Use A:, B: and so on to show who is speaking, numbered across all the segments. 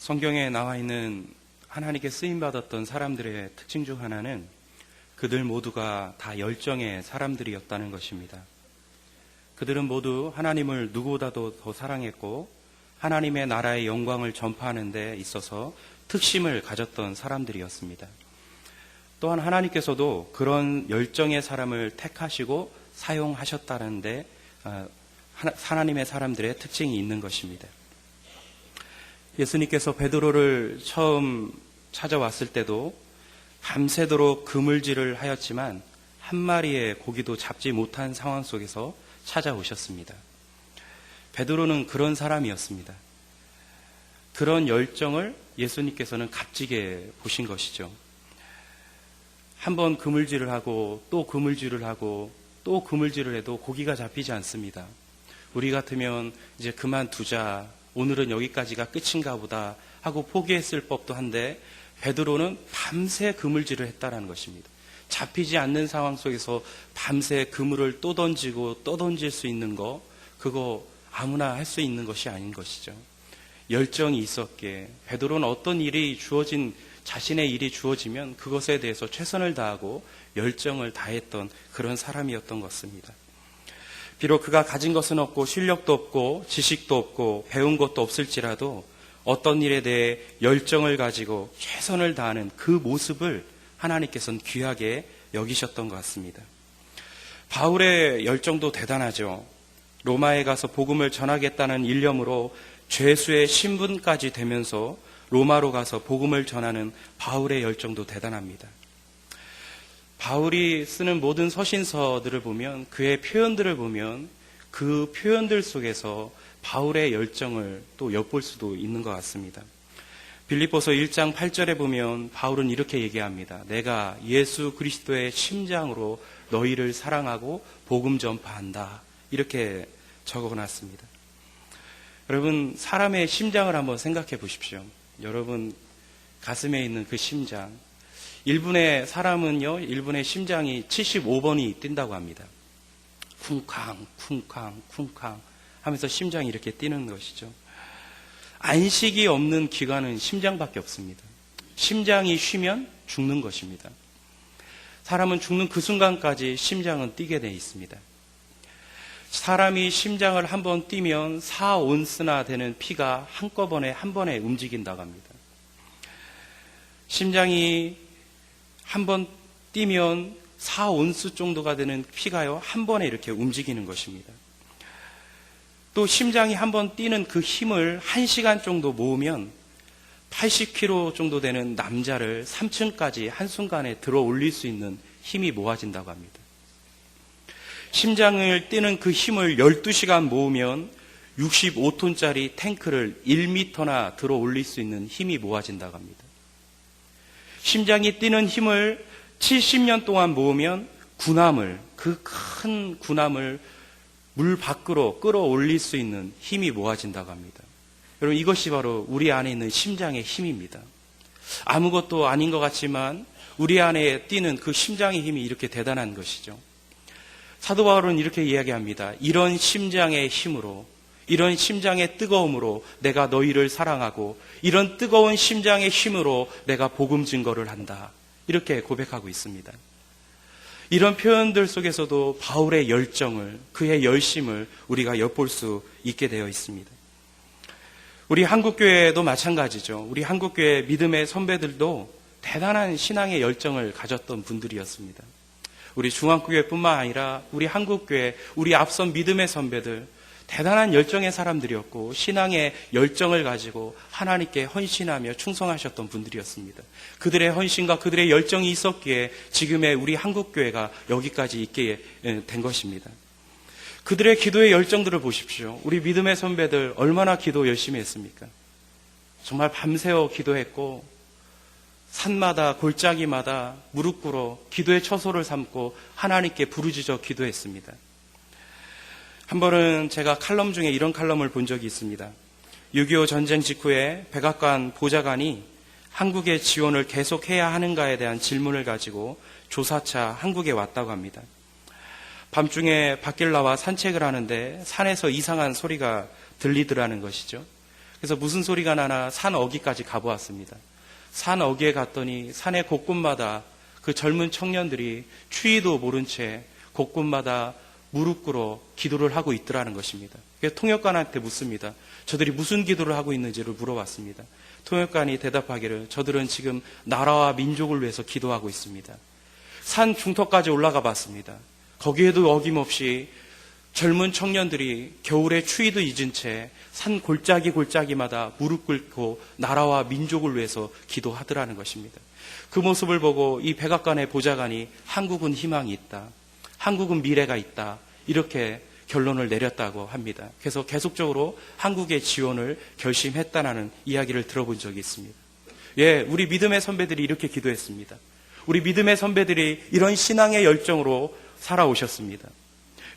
A: 성경에 나와 있는 하나님께 쓰임받았던 사람들의 특징 중 하나는 그들 모두가 다 열정의 사람들이었다는 것입니다. 그들은 모두 하나님을 누구보다도 더 사랑했고 하나님의 나라의 영광을 전파하는 데 있어서 특심을 가졌던 사람들이었습니다. 또한 하나님께서도 그런 열정의 사람을 택하시고 사용하셨다는데 하나님의 사람들의 특징이 있는 것입니다. 예수님께서 베드로를 처음 찾아왔을 때도 밤새도록 그물질을 하였지만 한 마리의 고기도 잡지 못한 상황 속에서 찾아오셨습니다. 베드로는 그런 사람이었습니다. 그런 열정을 예수님께서는 값지게 보신 것이죠. 한번 그물질을 하고 또 그물질을 하고 또 그물질을 해도 고기가 잡히지 않습니다. 우리 같으면 이제 그만두자, 오늘은 여기까지가 끝인가 보다 하고 포기했을 법도 한데 베드로는 밤새 그물질을 했다라는 것입니다. 잡히지 않는 상황 속에서 밤새 그물을 또 던지고 또 던질 수 있는 거, 그거 아무나 할 수 있는 것이 아닌 것이죠. 열정이 있었기에 베드로는 어떤 일이 주어진, 자신의 일이 주어지면 그것에 대해서 최선을 다하고 열정을 다했던 그런 사람이었던 것입니다. 비록 그가 가진 것은 없고 실력도 없고 지식도 없고 배운 것도 없을지라도 어떤 일에 대해 열정을 가지고 최선을 다하는 그 모습을 하나님께서는 귀하게 여기셨던 것 같습니다. 바울의 열정도 대단하죠. 로마에 가서 복음을 전하겠다는 일념으로 죄수의 신분까지 되면서 로마로 가서 복음을 전하는 바울의 열정도 대단합니다. 바울이 쓰는 모든 서신서들을 보면, 그의 표현들을 보면 그 표현들 속에서 바울의 열정을 또 엿볼 수도 있는 것 같습니다. 빌립보서 1장 8절에 보면 바울은 이렇게 얘기합니다. 내가 예수 그리스도의 심장으로 너희를 사랑하고 복음 전파한다. 이렇게 적어놨습니다. 여러분, 사람의 심장을 한번 생각해 보십시오. 여러분 가슴에 있는 그 심장. 일본의 사람은요, 일본의 심장이 75번이 뛴다고 합니다. 쿵쾅 쿵쾅 쿵쾅 하면서 심장이 이렇게 뛰는 것이죠. 안식이 없는 기관은 심장밖에 없습니다. 심장이 쉬면 죽는 것입니다. 사람은 죽는 그 순간까지 심장은 뛰게 되어 있습니다. 사람이 심장을 한번 뛰면 4온스나 되는 피가 한꺼번에 한 번에 움직인다고 합니다. 심장이 한번 뛰면 4온스 정도가 되는 피가요, 한 번에 이렇게 움직이는 것입니다. 또 심장이 한번 뛰는 그 힘을 1시간 정도 모으면 80kg 정도 되는 남자를 3층까지 한순간에 들어 올릴 수 있는 힘이 모아진다고 합니다. 심장을 뛰는 그 힘을 12시간 모으면 65톤짜리 탱크를 1m나 들어 올릴 수 있는 힘이 모아진다고 합니다. 심장이 뛰는 힘을 70년 동안 모으면 군함을, 그 큰 군함을 물 밖으로 끌어올릴 수 있는 힘이 모아진다고 합니다. 여러분, 이것이 바로 우리 안에 있는 심장의 힘입니다. 아무것도 아닌 것 같지만 우리 안에 뛰는 그 심장의 힘이 이렇게 대단한 것이죠. 사도 바울은 이렇게 이야기합니다. 이런 심장의 힘으로, 이런 심장의 뜨거움으로 내가 너희를 사랑하고 이런 뜨거운 심장의 힘으로 내가 복음 증거를 한다. 이렇게 고백하고 있습니다. 이런 표현들 속에서도 바울의 열정을, 그의 열심을 우리가 엿볼 수 있게 되어 있습니다. 우리 한국교회도 마찬가지죠. 우리 한국교회 믿음의 선배들도 대단한 신앙의 열정을 가졌던 분들이었습니다. 우리 중앙교회뿐만 아니라 우리 한국교회, 우리 앞선 믿음의 선배들, 대단한 열정의 사람들이었고 신앙의 열정을 가지고 하나님께 헌신하며 충성하셨던 분들이었습니다. 그들의 헌신과 그들의 열정이 있었기에 지금의 우리 한국교회가 여기까지 있게 된 것입니다. 그들의 기도의 열정들을 보십시오. 우리 믿음의 선배들 얼마나 기도 열심히 했습니까? 정말 밤새워 기도했고 산마다 골짜기마다 무릎 꿇어 기도의 처소를 삼고 하나님께 부르짖어 기도했습니다. 한 번은 제가 칼럼 중에 이런 칼럼을 본 적이 있습니다. 6.25 전쟁 직후에 백악관 보좌관이 한국의 지원을 계속해야 하는가에 대한 질문을 가지고 조사차 한국에 왔다고 합니다. 밤중에 밖을 나와 산책을 하는데 산에서 이상한 소리가 들리더라는 것이죠. 그래서 무슨 소리가 나나 산 어귀까지 가보았습니다. 산 어귀에 갔더니 산의 곳곳마다 그 젊은 청년들이 추위도 모른 채 곳곳마다 무릎 꿇어 기도를 하고 있더라는 것입니다. 그래서 통역관한테 묻습니다. 저들이 무슨 기도를 하고 있는지를 물어봤습니다. 통역관이 대답하기를 저들은 지금 나라와 민족을 위해서 기도하고 있습니다. 산 중턱까지 올라가 봤습니다. 거기에도 어김없이 젊은 청년들이 겨울에 추위도 잊은 채 산 골짜기마다 무릎 꿇고 나라와 민족을 위해서 기도하더라는 것입니다. 그 모습을 보고 이 백악관의 보좌관이 한국은 희망이 있다, 한국은 미래가 있다, 이렇게 결론을 내렸다고 합니다. 그래서 계속적으로 한국의 지원을 결심했다는 이야기를 들어본 적이 있습니다. 예, 우리 믿음의 선배들이 이렇게 기도했습니다. 우리 믿음의 선배들이 이런 신앙의 열정으로 살아오셨습니다.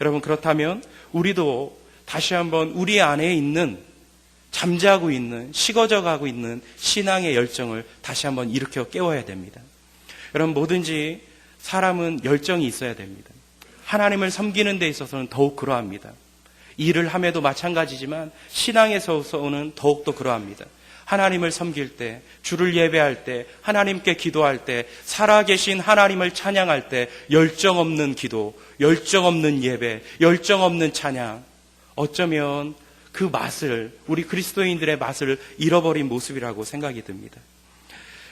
A: 여러분, 그렇다면 우리도 다시 한번 우리 안에 있는, 잠자고 있는, 식어져가고 있는 신앙의 열정을 다시 한번 일으켜 깨워야 됩니다. 여러분, 뭐든지 사람은 열정이 있어야 됩니다. 하나님을 섬기는 데 있어서는 더욱 그러합니다. 일을 함에도 마찬가지지만 신앙에서는 더욱더 그러합니다. 하나님을 섬길 때, 주를 예배할 때, 하나님께 기도할 때, 살아계신 하나님을 찬양할 때 열정 없는 기도, 열정 없는 예배, 열정 없는 찬양, 어쩌면 그 맛을, 우리 그리스도인들의 맛을 잃어버린 모습이라고 생각이 듭니다.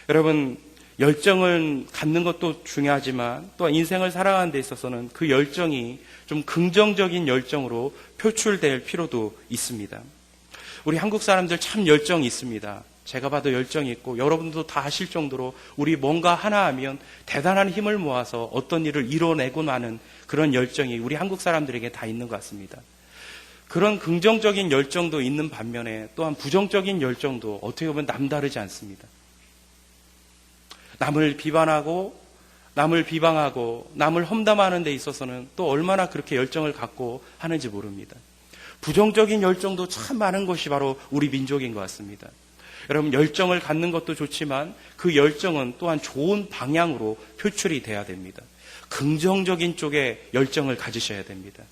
A: 여러분, 열정을 갖는 것도 중요하지만 또 인생을 살아가는 데 있어서는 그 열정이 좀 긍정적인 열정으로 표출될 필요도 있습니다. 우리 한국 사람들 참 열정이 있습니다. 제가 봐도 열정이 있고 여러분도 다 아실 정도로 우리 뭔가 하나 하면 대단한 힘을 모아서 어떤 일을 이뤄내고 마는 그런 열정이 우리 한국 사람들에게 다 있는 것 같습니다. 그런 긍정적인 열정도 있는 반면에 또한 부정적인 열정도 어떻게 보면 남다르지 않습니다. 남을 비판하고 남을 비방하고 남을 험담하는 데 있어서는 또 얼마나 그렇게 열정을 갖고 하는지 모릅니다. 부정적인 열정도 참 많은 것이 바로 우리 민족인 것 같습니다. 여러분, 열정을 갖는 것도 좋지만 그 열정은 또한 좋은 방향으로 표출이 돼야 됩니다. 긍정적인 쪽에 열정을 가지셔야 됩니다.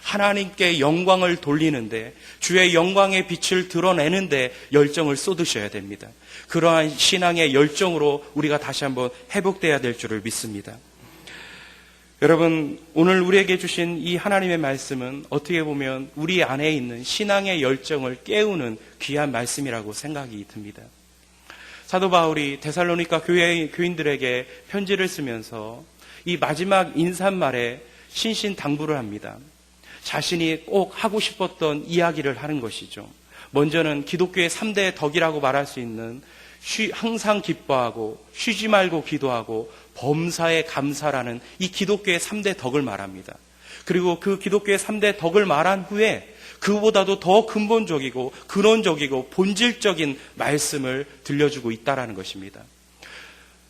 A: 하나님께 영광을 돌리는데, 주의 영광의 빛을 드러내는데 열정을 쏟으셔야 됩니다. 그러한 신앙의 열정으로 우리가 다시 한번 회복돼야 될 줄을 믿습니다. 여러분, 오늘 우리에게 주신 이 하나님의 말씀은 어떻게 보면 우리 안에 있는 신앙의 열정을 깨우는 귀한 말씀이라고 생각이 듭니다. 사도 바울이 데살로니가 교인들에게 편지를 쓰면서 이 마지막 인사말에 신신당부를 합니다. 자신이 꼭 하고 싶었던 이야기를 하는 것이죠. 먼저는 기독교의 3대 덕이라고 말할 수 있는 항상 기뻐하고 쉬지 말고 기도하고 범사에 감사라는 이 기독교의 3대 덕을 말합니다. 그리고 그 기독교의 3대 덕을 말한 후에 그보다도 더 근본적이고 근원적이고 본질적인 말씀을 들려주고 있다라는 것입니다.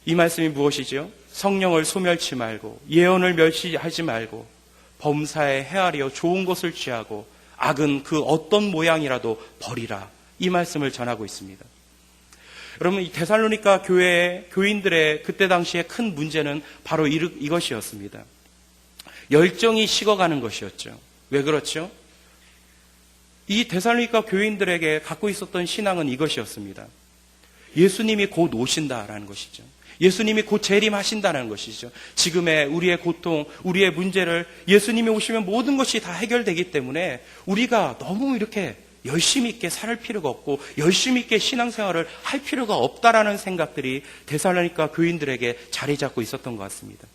A: 이 말씀이 무엇이죠? 성령을 소멸치 말고 예언을 멸시하지 말고 범사에 헤아려 좋은 것을 취하고 악은 그 어떤 모양이라도 버리라. 이 말씀을 전하고 있습니다. 여러분, 이 데살로니가 교회의 교인들의 그때 당시에 큰 문제는 바로 이것이었습니다. 열정이 식어가는 것이었죠. 왜 그렇죠? 이 데살로니가 교인들에게 갖고 있었던 신앙은 이것이었습니다. 예수님이 곧 오신다라는 것이죠. 예수님이 곧 재림하신다는 것이죠. 지금의 우리의 고통, 우리의 문제를 예수님이 오시면 모든 것이 다 해결되기 때문에 우리가 너무 이렇게 열심히 있게 살 필요가 없고 열심히 있게 신앙생활을 할 필요가 없다라는 생각들이 데살로니가 교인들에게 자리 잡고 있었던 것 같습니다.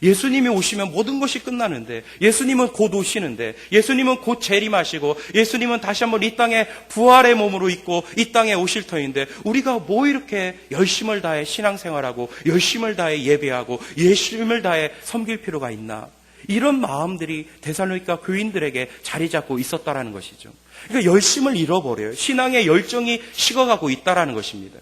A: 예수님이 오시면 모든 것이 끝나는데, 예수님은 곧 오시는데, 예수님은 곧 재림하시고, 예수님은 다시 한번 이 땅에 부활의 몸으로 있고 이 땅에 오실 터인데 우리가 뭐 이렇게 열심을 다해 신앙생활하고 열심을 다해 예배하고 열심을 다해 섬길 필요가 있나? 이런 마음들이 데살로니가 교인들에게 자리 잡고 있었다라는 것이죠. 그러니까 열심을 잃어버려요. 신앙의 열정이 식어가고 있다라는 것입니다.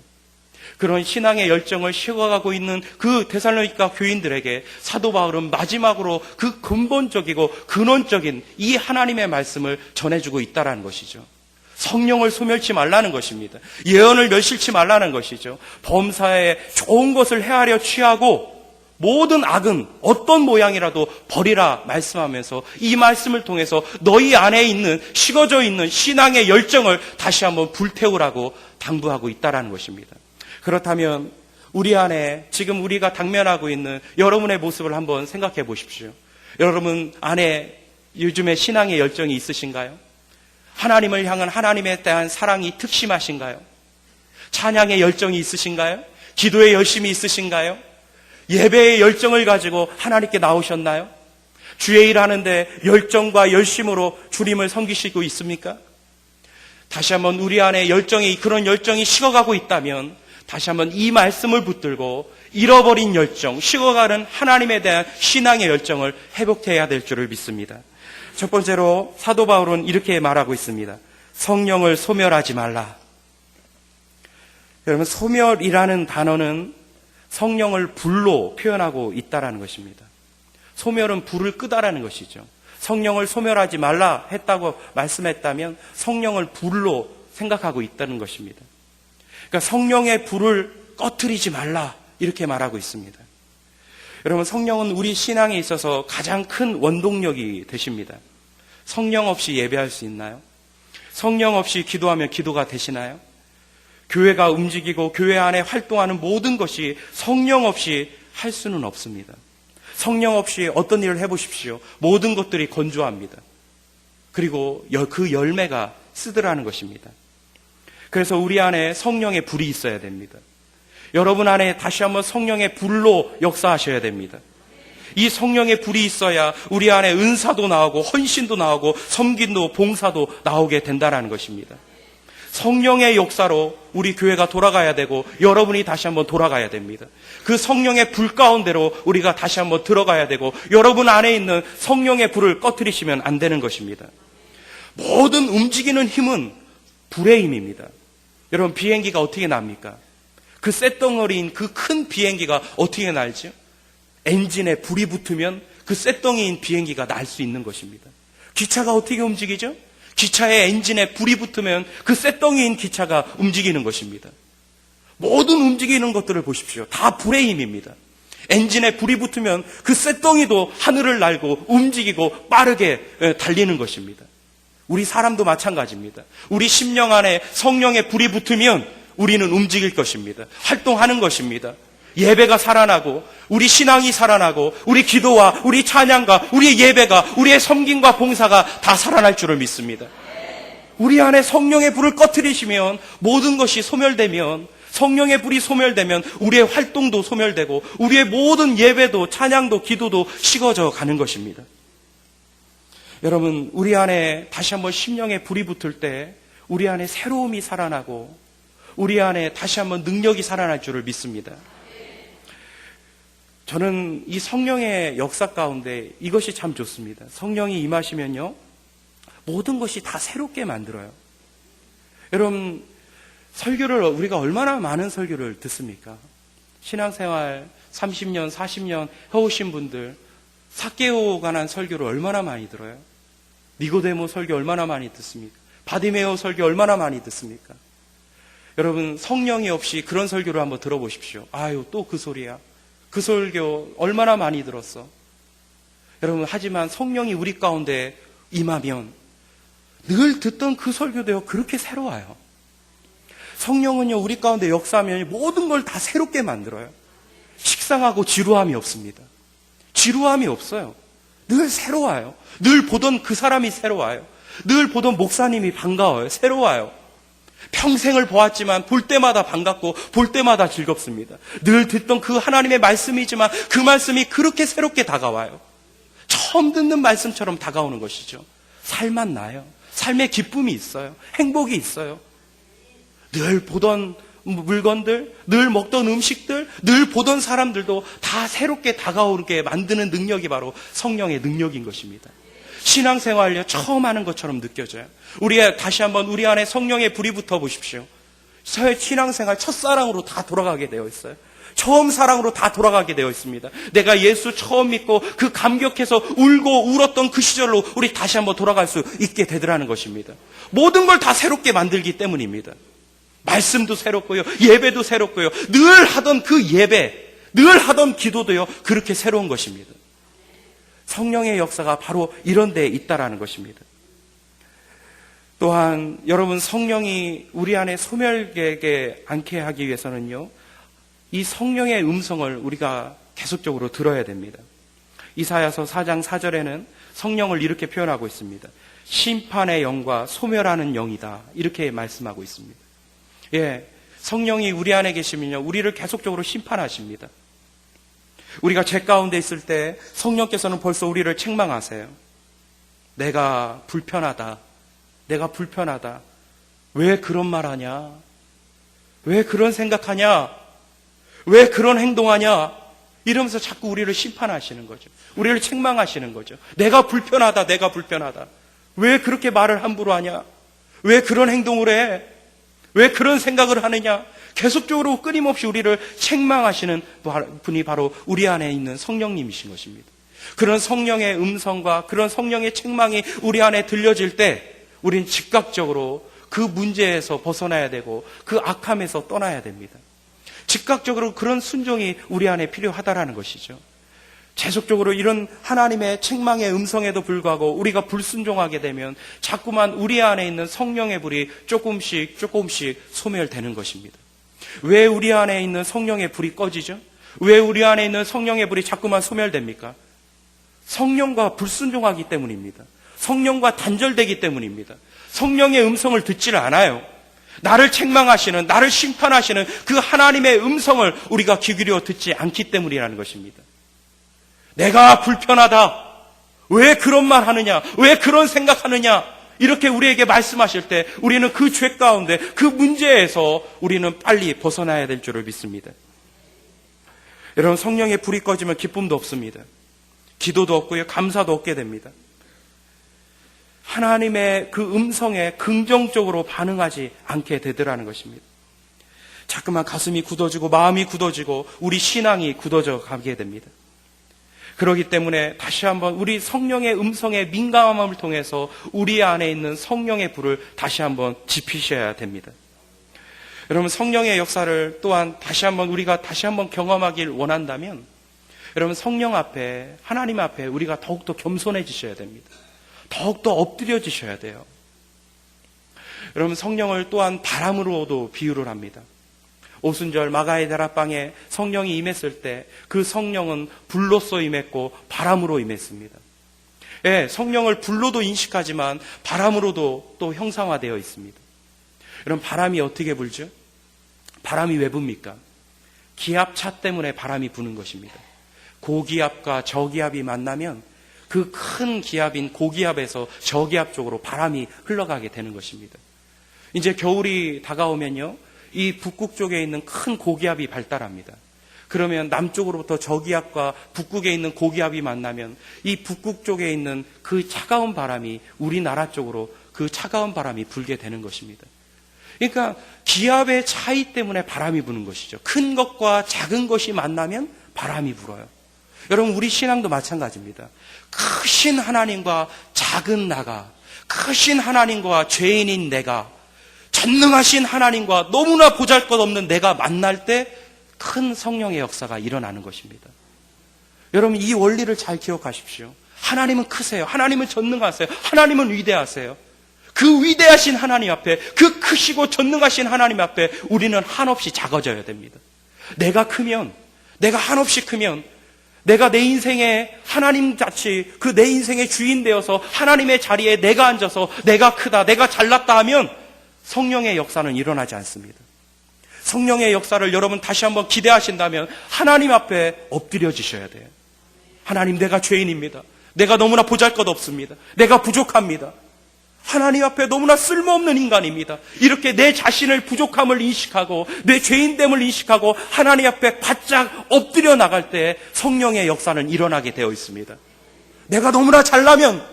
A: 그런 신앙의 열정을 식어가고 있는 그 데살로니가 교인들에게 사도 바울은 마지막으로 그 근본적이고 근원적인 이 하나님의 말씀을 전해주고 있다라는 것이죠. 성령을 소멸치 말라는 것입니다. 예언을 멸시치 말라는 것이죠. 범사에 좋은 것을 헤아려 취하고 모든 악은 어떤 모양이라도 버리라 말씀하면서 이 말씀을 통해서 너희 안에 있는 식어져 있는 신앙의 열정을 다시 한번 불태우라고 당부하고 있다는 것입니다. 그렇다면 우리 안에 지금 우리가 당면하고 있는 여러분의 모습을 한번 생각해 보십시오. 여러분 안에 요즘에 신앙의 열정이 있으신가요? 하나님을 향한 하나님에 대한 사랑이 특심하신가요? 찬양의 열정이 있으신가요? 기도의 열심이 있으신가요? 예배의 열정을 가지고 하나님께 나오셨나요? 주의 일 하는데 열정과 열심으로 주님을 섬기시고 있습니까? 다시 한번 우리 안에 그런 열정이 식어가고 있다면 다시 한번 이 말씀을 붙들고 잃어버린 열정, 식어가는 하나님에 대한 신앙의 열정을 회복해야 될 줄을 믿습니다. 첫 번째로 사도 바울은 이렇게 말하고 있습니다. 성령을 소멸하지 말라. 여러분, 소멸이라는 단어는 성령을 불로 표현하고 있다라는 것입니다. 소멸은 불을 끄다라는 것이죠. 성령을 소멸하지 말라 했다고 말씀했다면 성령을 불로 생각하고 있다는 것입니다. 그러니까 성령의 불을 꺼트리지 말라 이렇게 말하고 있습니다. 여러분, 성령은 우리 신앙에 있어서 가장 큰 원동력이 되십니다. 성령 없이 예배할 수 있나요? 성령 없이 기도하면 기도가 되시나요? 교회가 움직이고 교회 안에 활동하는 모든 것이 성령 없이 할 수는 없습니다. 성령 없이 어떤 일을 해보십시오. 모든 것들이 건조합니다. 그리고 그 열매가 쓰드라는 것입니다. 그래서 우리 안에 성령의 불이 있어야 됩니다. 여러분 안에 다시 한번 성령의 불로 역사하셔야 됩니다. 이 성령의 불이 있어야 우리 안에 은사도 나오고 헌신도 나오고 섬김도 봉사도 나오게 된다는 것입니다. 성령의 역사로 우리 교회가 돌아가야 되고 여러분이 다시 한번 돌아가야 됩니다. 그 성령의 불 가운데로 우리가 다시 한번 들어가야 되고 여러분 안에 있는 성령의 불을 꺼트리시면 안 되는 것입니다. 모든 움직이는 힘은 불의 힘입니다. 여러분, 비행기가 어떻게 납니까? 그 쇳덩어리인 그 큰 비행기가 어떻게 날죠? 엔진에 불이 붙으면 그 쇳덩이인 비행기가 날 수 있는 것입니다. 기차가 어떻게 움직이죠? 기차의 엔진에 불이 붙으면 그 쇳덩이인 기차가 움직이는 것입니다. 모든 움직이는 것들을 보십시오. 다 불의 힘입니다. 엔진에 불이 붙으면 그 쇳덩이도 하늘을 날고 움직이고 빠르게 달리는 것입니다. 우리 사람도 마찬가지입니다. 우리 심령 안에 성령의 불이 붙으면 우리는 움직일 것입니다. 활동하는 것입니다. 예배가 살아나고 우리 신앙이 살아나고 우리 기도와 우리 찬양과 우리의 예배가 우리의 섬김과 봉사가 다 살아날 줄을 믿습니다. 우리 안에 성령의 불을 꺼트리시면 모든 것이 소멸되면 성령의 불이 소멸되면 우리의 활동도 소멸되고 우리의 모든 예배도 찬양도 기도도 식어져 가는 것입니다. 여러분, 우리 안에 다시 한번 심령의 불이 붙을 때 우리 안에 새로움이 살아나고 우리 안에 다시 한번 능력이 살아날 줄을 믿습니다. 저는 이 성령의 역사 가운데 이것이 참 좋습니다. 성령이 임하시면요, 모든 것이 다 새롭게 만들어요. 여러분, 설교를 우리가 얼마나 많은 설교를 듣습니까? 신앙생활 30년, 40년 해오신 분들 삭개오 관한 설교를 얼마나 많이 들어요? 니고데모 설교 얼마나 많이 듣습니까? 바디메오 설교 얼마나 많이 듣습니까? 여러분, 성령이 없이 그런 설교를 한번 들어보십시오. 아유, 또 그 소리야. 그 설교 얼마나 많이 들었어. 여러분, 하지만 성령이 우리 가운데 임하면 늘 듣던 그 설교도요, 그렇게 새로워요. 성령은요, 우리 가운데 역사하면 모든 걸 다 새롭게 만들어요. 식상하고 지루함이 없습니다. 지루함이 없어요. 늘 새로워요. 늘 보던 그 사람이 새로워요. 늘 보던 목사님이 반가워요. 새로워요. 평생을 보았지만 볼 때마다 반갑고 볼 때마다 즐겁습니다. 늘 듣던 그 하나님의 말씀이지만 그 말씀이 그렇게 새롭게 다가와요. 처음 듣는 말씀처럼 다가오는 것이죠. 살맛 나요. 삶의 기쁨이 있어요. 행복이 있어요. 늘 보던 물건들, 늘 먹던 음식들, 늘 보던 사람들도 다 새롭게 다가오게 만드는 능력이 바로 성령의 능력인 것입니다. 신앙생활요, 처음 하는 것처럼 느껴져요. 우리가 다시 한번 우리 안에 성령의 불이 붙어 보십시오. 신앙생활 첫사랑으로 다 돌아가게 되어 있어요. 처음 사랑으로 다 돌아가게 되어 있습니다. 내가 예수 처음 믿고 그 감격해서 울고 울었던 그 시절로 우리 다시 한번 돌아갈 수 있게 되더라는 것입니다. 모든 걸 다 새롭게 만들기 때문입니다. 말씀도 새롭고요, 예배도 새롭고요, 늘 하던 그 예배, 늘 하던 기도도요, 그렇게 새로운 것입니다. 성령의 역사가 바로 이런 데에 있다라는 것입니다. 또한 여러분, 성령이 우리 안에 소멸되게 않게 하기 위해서는요, 이 성령의 음성을 우리가 계속적으로 들어야 됩니다. 이사야서 4장 4절에는 성령을 이렇게 표현하고 있습니다. 심판의 영과 소멸하는 영이다, 이렇게 말씀하고 있습니다. 예, 성령이 우리 안에 계시면요, 우리를 계속적으로 심판하십니다. 우리가 죄 가운데 있을 때 성령께서는 벌써 우리를 책망하세요. 내가 불편하다. 내가 불편하다. 왜 그런 말 하냐? 왜 그런 생각하냐? 왜 그런 행동하냐? 이러면서 자꾸 우리를 심판하시는 거죠. 우리를 책망하시는 거죠. 내가 불편하다. 내가 불편하다. 왜 그렇게 말을 함부로 하냐? 왜 그런 행동을 해? 왜 그런 생각을 하느냐? 계속적으로 끊임없이 우리를 책망하시는 분이 바로 우리 안에 있는 성령님이신 것입니다. 그런 성령의 음성과 그런 성령의 책망이 우리 안에 들려질 때 우리는 즉각적으로 그 문제에서 벗어나야 되고 그 악함에서 떠나야 됩니다. 즉각적으로 그런 순종이 우리 안에 필요하다라는 것이죠. 계속적으로 이런 하나님의 책망의 음성에도 불구하고 우리가 불순종하게 되면 자꾸만 우리 안에 있는 성령의 불이 조금씩 소멸되는 것입니다. 왜 우리 안에 있는 성령의 불이 꺼지죠? 왜 우리 안에 있는 성령의 불이 자꾸만 소멸됩니까? 성령과 불순종하기 때문입니다. 성령과 단절되기 때문입니다. 성령의 음성을 듣지를 않아요. 나를 책망하시는, 나를 심판하시는 그 하나님의 음성을 우리가 귀 기울여 듣지 않기 때문이라는 것입니다. 내가 불편하다. 왜 그런 말 하느냐? 왜 그런 생각하느냐? 이렇게 우리에게 말씀하실 때 우리는 그 죄 가운데, 그 문제에서 우리는 빨리 벗어나야 될 줄을 믿습니다. 여러분, 성령의 불이 꺼지면 기쁨도 없습니다. 기도도 없고요, 감사도 없게 됩니다. 하나님의 그 음성에 긍정적으로 반응하지 않게 되더라는 것입니다. 자꾸만 가슴이 굳어지고 마음이 굳어지고 우리 신앙이 굳어져 가게 됩니다. 그렇기 때문에 다시 한번 우리 성령의 음성에 민감함을 통해서 우리 안에 있는 성령의 불을 다시 한번 지피셔야 됩니다. 여러분, 성령의 역사를 또한 우리가 다시 한번 경험하길 원한다면 여러분, 성령 앞에, 하나님 앞에 우리가 더욱더 겸손해지셔야 됩니다. 더욱더 엎드려지셔야 돼요. 여러분, 성령을 또한 바람으로도 비유를 합니다. 오순절 마가의 다락방에 성령이 임했을 때 그 성령은 불로써 임했고 바람으로 임했습니다. 예, 성령을 불로도 인식하지만 바람으로도 또 형상화되어 있습니다. 여러분, 바람이 어떻게 불죠? 바람이 왜 붑니까? 기압차 때문에 바람이 부는 것입니다. 고기압과 저기압이 만나면 그 큰 기압인 고기압에서 저기압 쪽으로 바람이 흘러가게 되는 것입니다. 이제 겨울이 다가오면요, 이 북극 쪽에 있는 큰 고기압이 발달합니다. 그러면 남쪽으로부터 저기압과 북극에 있는 고기압이 만나면 이 북극 쪽에 있는 그 차가운 바람이 우리나라 쪽으로 그 차가운 바람이 불게 되는 것입니다. 그러니까 기압의 차이 때문에 바람이 부는 것이죠. 큰 것과 작은 것이 만나면 바람이 불어요. 여러분, 우리 신앙도 마찬가지입니다. 크신 하나님과 작은 나가, 크신 하나님과 죄인인 내가, 전능하신 하나님과 너무나 보잘것없는 내가 만날 때 큰 성령의 역사가 일어나는 것입니다. 여러분, 이 원리를 잘 기억하십시오. 하나님은 크세요. 하나님은 전능하세요. 하나님은 위대하세요. 그 위대하신 하나님 앞에, 그 크시고 전능하신 하나님 앞에 우리는 한없이 작아져야 됩니다. 내가 크면, 내가 한없이 크면 내가 내 인생에 하나님같이 그 내 인생의 주인 되어서 하나님의 자리에 내가 앉아서 내가 크다, 내가 잘났다 하면 성령의 역사는 일어나지 않습니다. 성령의 역사를 여러분 다시 한번 기대하신다면 하나님 앞에 엎드려지셔야 돼요. 하나님, 내가 죄인입니다. 내가 너무나 보잘것없습니다. 내가 부족합니다. 하나님 앞에 너무나 쓸모없는 인간입니다. 이렇게 내 자신을 부족함을 인식하고 내 죄인됨을 인식하고 하나님 앞에 바짝 엎드려 나갈 때 성령의 역사는 일어나게 되어 있습니다. 내가 너무나 잘나면,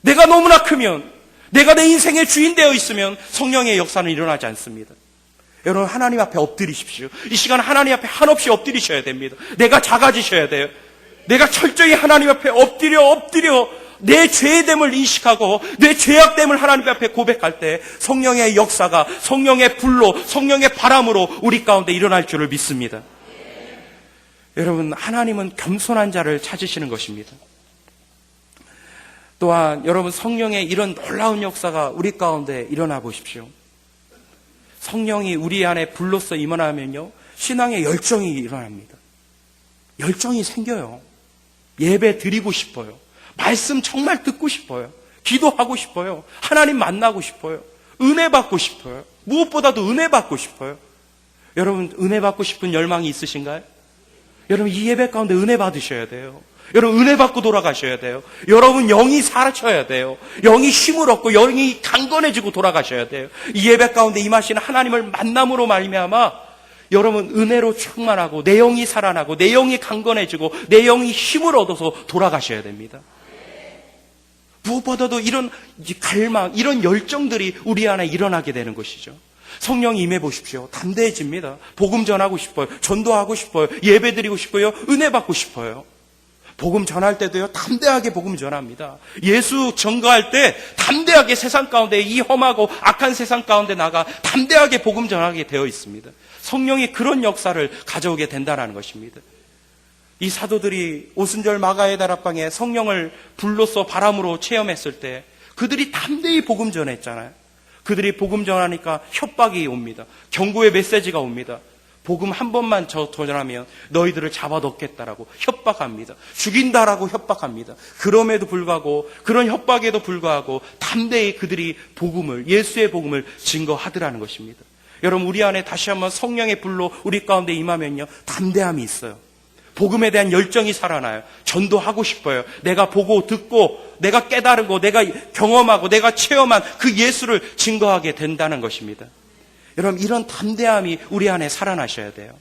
A: 내가 너무나 크면, 내가 내 인생의 주인 되어 있으면 성령의 역사는 일어나지 않습니다. 여러분, 하나님 앞에 엎드리십시오. 이 시간 하나님 앞에 한없이 엎드리셔야 됩니다. 내가 작아지셔야 돼요. 내가 철저히 하나님 앞에 엎드려 내 죄됨을 인식하고 내 죄악됨을 하나님 앞에 고백할 때 성령의 역사가 성령의 불로, 성령의 바람으로 우리 가운데 일어날 줄을 믿습니다. 여러분, 하나님은 겸손한 자를 찾으시는 것입니다. 또한 여러분, 성령의 이런 놀라운 역사가 우리 가운데 일어나 보십시오. 성령이 우리 안에 불로써 임원하면요, 신앙의 열정이 일어납니다. 열정이 생겨요. 예배 드리고 싶어요. 말씀 정말 듣고 싶어요. 기도하고 싶어요. 하나님 만나고 싶어요. 은혜 받고 싶어요. 무엇보다도 은혜 받고 싶어요. 여러분, 은혜 받고 싶은 열망이 있으신가요? 여러분, 이 예배 가운데 은혜 받으셔야 돼요. 여러분, 은혜 받고 돌아가셔야 돼요. 여러분, 영이 살아쳐야 돼요. 영이 힘을 얻고 영이 강건해지고 돌아가셔야 돼요. 이 예배 가운데 임하시는 하나님을 만남으로 말미암아 여러분, 은혜로 충만하고 내 영이 살아나고 내 영이 강건해지고 내 영이 힘을 얻어서 돌아가셔야 됩니다. 무엇보다도 이런 갈망, 이런 열정들이 우리 안에 일어나게 되는 것이죠. 성령이 임해 보십시오. 담대해집니다. 복음 전하고 싶어요. 전도하고 싶어요. 예배 드리고 싶어요. 은혜 받고 싶어요. 복음 전할 때도요, 담대하게 복음 전합니다. 예수 전가할 때 담대하게 세상 가운데, 이 험하고 악한 세상 가운데 나가 담대하게 복음 전하게 되어 있습니다. 성령이 그런 역사를 가져오게 된다는 것입니다. 이 사도들이 오순절 마가의 다락방에 성령을 불로써 바람으로 체험했을 때 그들이 담대히 복음 전했잖아요. 그들이 복음 전하니까 협박이 옵니다. 경고의 메시지가 옵니다. 복음 한 번만 더 전하면 너희들을 잡아넣겠다라고 협박합니다. 죽인다라고 협박합니다. 그럼에도 불구하고, 그런 협박에도 불구하고 담대히 그들이 복음을, 예수의 복음을 증거하더라는 것입니다. 여러분, 우리 안에 다시 한번 성령의 불로 우리 가운데 임하면요, 담대함이 있어요. 복음에 대한 열정이 살아나요. 전도하고 싶어요. 내가 보고 듣고 내가 깨달은 거, 내가 경험하고 내가 체험한 그 예수를 증거하게 된다는 것입니다. 여러분, 이런 담대함이 우리 안에 살아나셔야 돼요.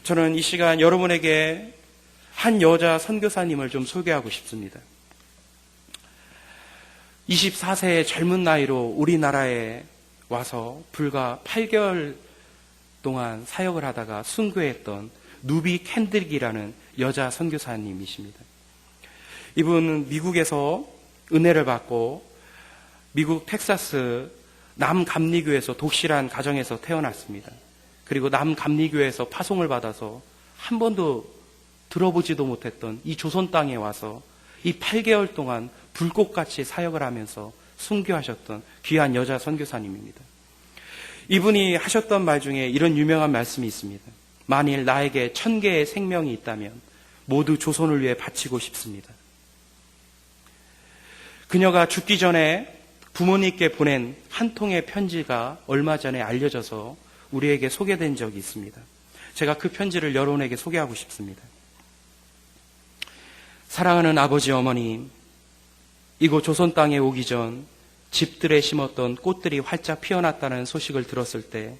A: 저는 이 시간 여러분에게 한 여자 선교사님을 좀 소개하고 싶습니다. 24세의 젊은 나이로 우리나라에 와서 불과 8개월 동안 사역을 하다가 순교했던 누비 캔들기라는 여자 선교사님이십니다. 이분은 미국에서 은혜를 받고 미국 텍사스 남감리교에서 독실한 가정에서 태어났습니다. 그리고 남감리교에서 파송을 받아서 한 번도 들어보지도 못했던 이 조선 땅에 와서 이 8개월 동안 불꽃같이 사역을 하면서 순교하셨던 귀한 여자 선교사님입니다. 이분이 하셨던 말 중에 이런 유명한 말씀이 있습니다. 만일 나에게 1000개의 생명이 있다면 모두 조선을 위해 바치고 싶습니다. 그녀가 죽기 전에 부모님께 보낸 한 통의 편지가 얼마 전에 알려져서 우리에게 소개된 적이 있습니다. 제가 그 편지를 여러분에게 소개하고 싶습니다. 사랑하는 아버지, 어머님, 이곳 조선 땅에 오기 전 집들에 심었던 꽃들이 활짝 피어났다는 소식을 들었을 때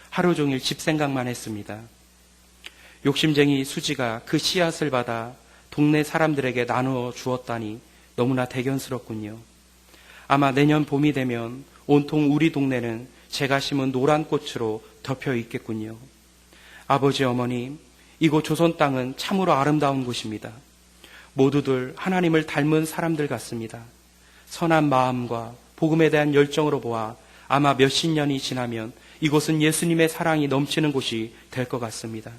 A: 하루 종일 집 생각만 했습니다. 욕심쟁이 수지가 그 씨앗을 받아 동네 사람들에게 나누어 주었다니 너무나 대견스럽군요. 아마 내년 봄이 되면 온통 우리 동네는 제가 심은 노란 꽃으로 덮여 있겠군요. 아버지, 어머님, 이곳 조선 땅은 참으로 아름다운 곳입니다. 모두들 하나님을 닮은 사람들 같습니다. 선한 마음과 복음에 대한 열정으로 보아 아마 몇십 년이 지나면 이곳은 예수님의 사랑이 넘치는 곳이 될 것 같습니다.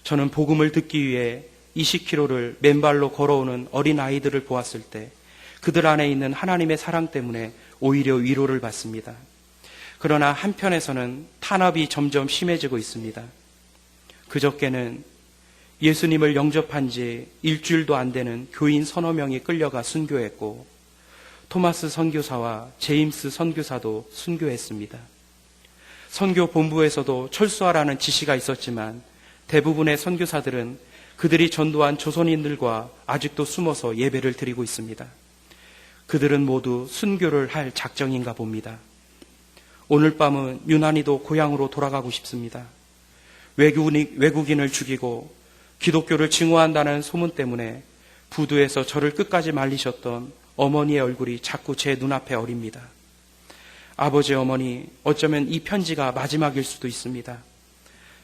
A: 저는 복음을 듣기 위해 20km를 맨발로 걸어오는 어린 아이들을 보았을 때 그들 안에 있는 하나님의 사랑 때문에 오히려 위로를 받습니다. 그러나 한편에서는 탄압이 점점 심해지고 있습니다. 그저께는 예수님을 영접한 지 일주일도 안 되는 교인 서너 명이 끌려가 순교했고 토마스 선교사와 제임스 선교사도 순교했습니다. 선교 본부에서도 철수하라는 지시가 있었지만 대부분의 선교사들은 그들이 전도한 조선인들과 아직도 숨어서 예배를 드리고 있습니다. 그들은 모두 순교를 할 작정인가 봅니다. 오늘 밤은 유난히도 고향으로 돌아가고 싶습니다. 외국인을 죽이고 기독교를 증오한다는 소문 때문에 부두에서 저를 끝까지 말리셨던 어머니의 얼굴이 자꾸 제 눈앞에 어립니다. 아버지, 어머니, 어쩌면 이 편지가 마지막일 수도 있습니다.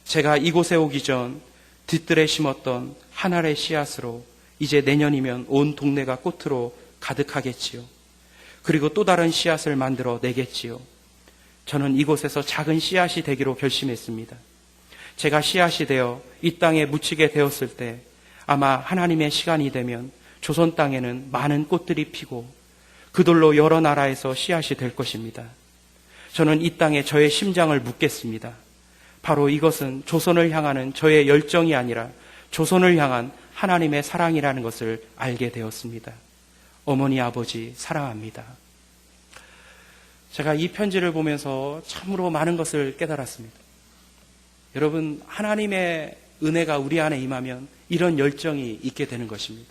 A: 제가 이곳에 오기 전 뒤뜰에 심었던 한 알의 씨앗으로 이제 내년이면 온 동네가 꽃으로 가득하겠지요. 그리고 또 다른 씨앗을 만들어 내겠지요. 저는 이곳에서 작은 씨앗이 되기로 결심했습니다. 제가 씨앗이 되어 이 땅에 묻히게 되었을 때 아마 하나님의 시간이 되면 조선 땅에는 많은 꽃들이 피고 그들로 여러 나라에서 씨앗이 될 것입니다. 저는 이 땅에 저의 심장을 묻겠습니다. 바로 이것은 조선을 향하는 저의 열정이 아니라 조선을 향한 하나님의 사랑이라는 것을 알게 되었습니다. 어머니, 아버지 사랑합니다. 제가 이 편지를 보면서 참으로 많은 것을 깨달았습니다. 여러분, 하나님의 은혜가 우리 안에 임하면 이런 열정이 있게 되는 것입니다.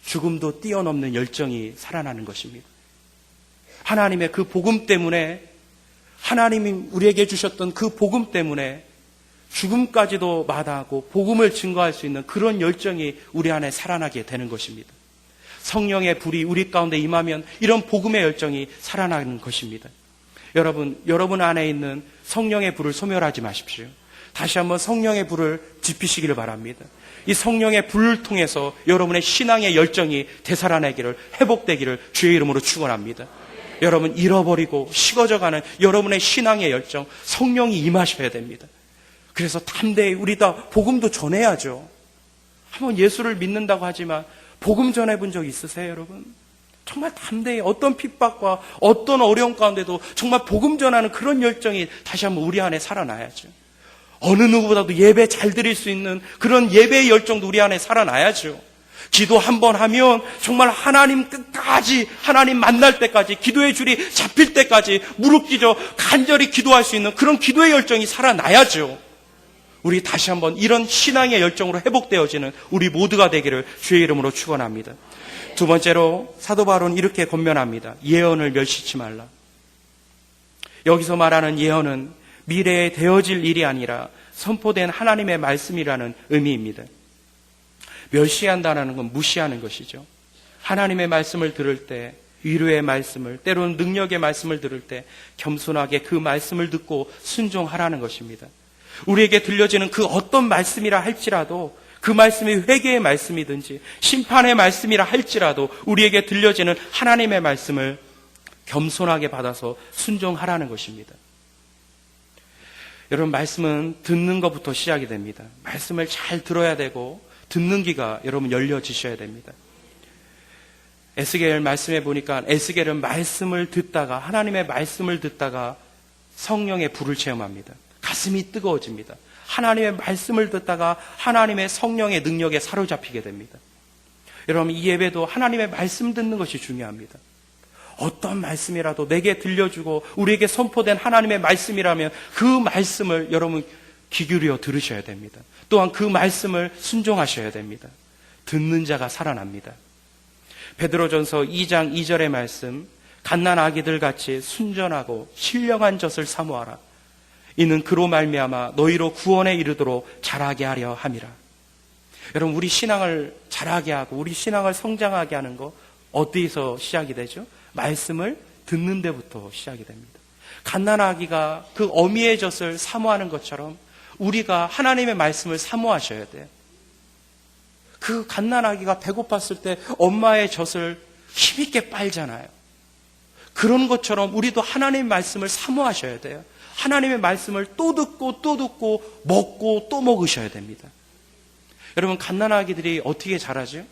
A: 죽음도 뛰어넘는 열정이 살아나는 것입니다. 하나님의 그 복음 때문에, 하나님이 우리에게 주셨던 그 복음 때문에 죽음까지도 마다하고 복음을 증거할 수 있는 그런 열정이 우리 안에 살아나게 되는 것입니다. 성령의 불이 우리 가운데 임하면 이런 복음의 열정이 살아나는 것입니다. 여러분 안에 있는 성령의 불을 소멸하지 마십시오. 다시 한번 성령의 불을 지피시기를 바랍니다. 이 성령의 불을 통해서 여러분의 신앙의 열정이 되살아나기를, 회복되기를 주의 이름으로 축원합니다. 여러분, 잃어버리고 식어져가는 여러분의 신앙의 열정, 성령이 임하셔야 됩니다. 그래서 담대히 우리 다 복음도 전해야죠. 한번 예수를 믿는다고 하지만 복음 전해본 적 있으세요, 여러분? 정말 담대히 어떤 핍박과 어떤 어려움 가운데도 정말 복음 전하는 그런 열정이 다시 한번 우리 안에 살아나야죠. 어느 누구보다도 예배 잘 드릴 수 있는 그런 예배의 열정도 우리 안에 살아나야죠. 기도 한번 하면 정말 하나님 끝까지, 하나님 만날 때까지, 기도의 줄이 잡힐 때까지 무릎 꿇어 간절히 기도할 수 있는 그런 기도의 열정이 살아나야죠. 우리 다시 한번 이런 신앙의 열정으로 회복되어지는 우리 모두가 되기를 주의 이름으로 축원합니다. 두 번째로 사도 바울은 이렇게 권면합니다. 예언을 멸시치 말라. 여기서 말하는 예언은 미래에 되어질 일이 아니라 선포된 하나님의 말씀이라는 의미입니다. 멸시한다는 건 무시하는 것이죠. 하나님의 말씀을 들을 때, 위로의 말씀을, 때로는 능력의 말씀을 들을 때 겸손하게 그 말씀을 듣고 순종하라는 것입니다. 우리에게 들려지는 그 어떤 말씀이라 할지라도, 그 말씀이 회개의 말씀이든지 심판의 말씀이라 할지라도 우리에게 들려지는 하나님의 말씀을 겸손하게 받아서 순종하라는 것입니다. 여러분, 말씀은 듣는 것부터 시작이 됩니다. 말씀을 잘 들어야 되고 듣는 귀가 여러분 열려지셔야 됩니다. 에스겔 말씀해 보니까 에스겔은 말씀을 듣다가, 하나님의 말씀을 듣다가 성령의 불을 체험합니다. 가슴이 뜨거워집니다. 하나님의 말씀을 듣다가 하나님의 성령의 능력에 사로잡히게 됩니다. 여러분, 이 예배도 하나님의 말씀 듣는 것이 중요합니다. 어떤 말씀이라도 내게 들려주고 우리에게 선포된 하나님의 말씀이라면 그 말씀을 여러분 귀 기울여 들으셔야 됩니다. 또한 그 말씀을 순종하셔야 됩니다. 듣는 자가 살아납니다. 베드로전서 2장 2절의 말씀, 갓난 아기들 같이 순전하고 신령한 젖을 사모하라. 이는 그로 말미암아 너희로 구원에 이르도록 자라게 하려 함이라. 여러분, 우리 신앙을 자라게 하고 우리 신앙을 성장하게 하는 거 어디서 시작이 되죠? 말씀을 듣는 데부터 시작이 됩니다. 갓난 아기가 그 어미의 젖을 사모하는 것처럼 우리가 하나님의 말씀을 사모하셔야 돼요. 그 갓난 아기가 배고팠을 때 엄마의 젖을 힘있게 빨잖아요. 그런 것처럼 우리도 하나님의 말씀을 사모하셔야 돼요. 하나님의 말씀을 또 듣고 또 듣고 먹고 또 먹으셔야 됩니다. 여러분, 갓난아기들이 어떻게 자라죠?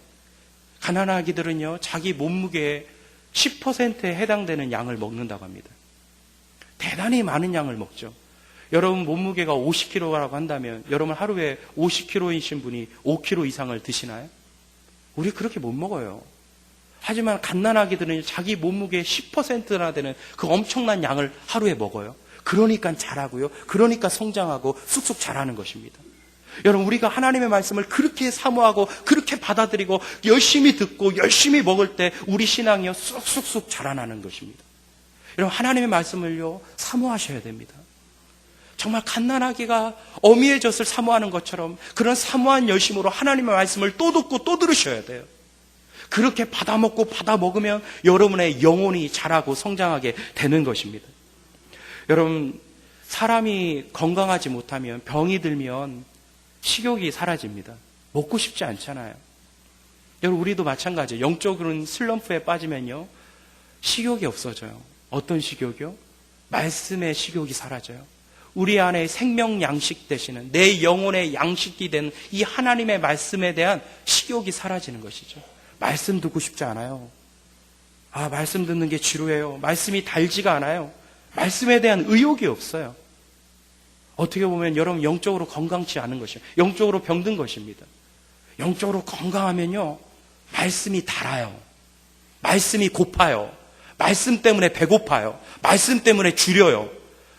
A: 갓난아기들은요, 자기 몸무게의 10%에 해당되는 양을 먹는다고 합니다. 대단히 많은 양을 먹죠. 여러분 몸무게가 50kg라고 한다면 여러분 하루에 50kg이신 분이 5kg 이상을 드시나요? 우리 그렇게 못 먹어요. 하지만 갓난아기들은 자기 몸무게의 10%나 되는 그 엄청난 양을 하루에 먹어요. 그러니까 자라고요. 그러니까 성장하고 쑥쑥 자라는 것입니다. 여러분, 우리가 하나님의 말씀을 그렇게 사모하고 그렇게 받아들이고 열심히 듣고 열심히 먹을 때 우리 신앙이요 쑥쑥쑥 자라나는 것입니다. 여러분, 하나님의 말씀을요 사모하셔야 됩니다. 정말 갓난아기가 어미의 젖을 사모하는 것처럼 그런 사모한 열심으로 하나님의 말씀을 또 듣고 또 들으셔야 돼요. 그렇게 받아 먹고 받아 먹으면 여러분의 영혼이 자라고 성장하게 되는 것입니다. 여러분, 사람이 건강하지 못하면, 병이 들면 식욕이 사라집니다. 먹고 싶지 않잖아요. 여러분, 우리도 마찬가지예요. 영적으로는 슬럼프에 빠지면요 식욕이 없어져요. 어떤 식욕이요? 말씀의 식욕이 사라져요. 우리 안에 생명 양식 되시는, 내 영혼의 양식이 된 이 하나님의 말씀에 대한 식욕이 사라지는 것이죠. 말씀 듣고 싶지 않아요. 말씀 듣는 게 지루해요. 말씀이 달지가 않아요. 말씀에 대한 의욕이 없어요. 어떻게 보면 여러분 영적으로 건강치 않은 것이에요. 영적으로 병든 것입니다. 영적으로 건강하면요, 말씀이 달아요. 말씀이 고파요. 말씀 때문에 배고파요. 말씀 때문에 줄여요.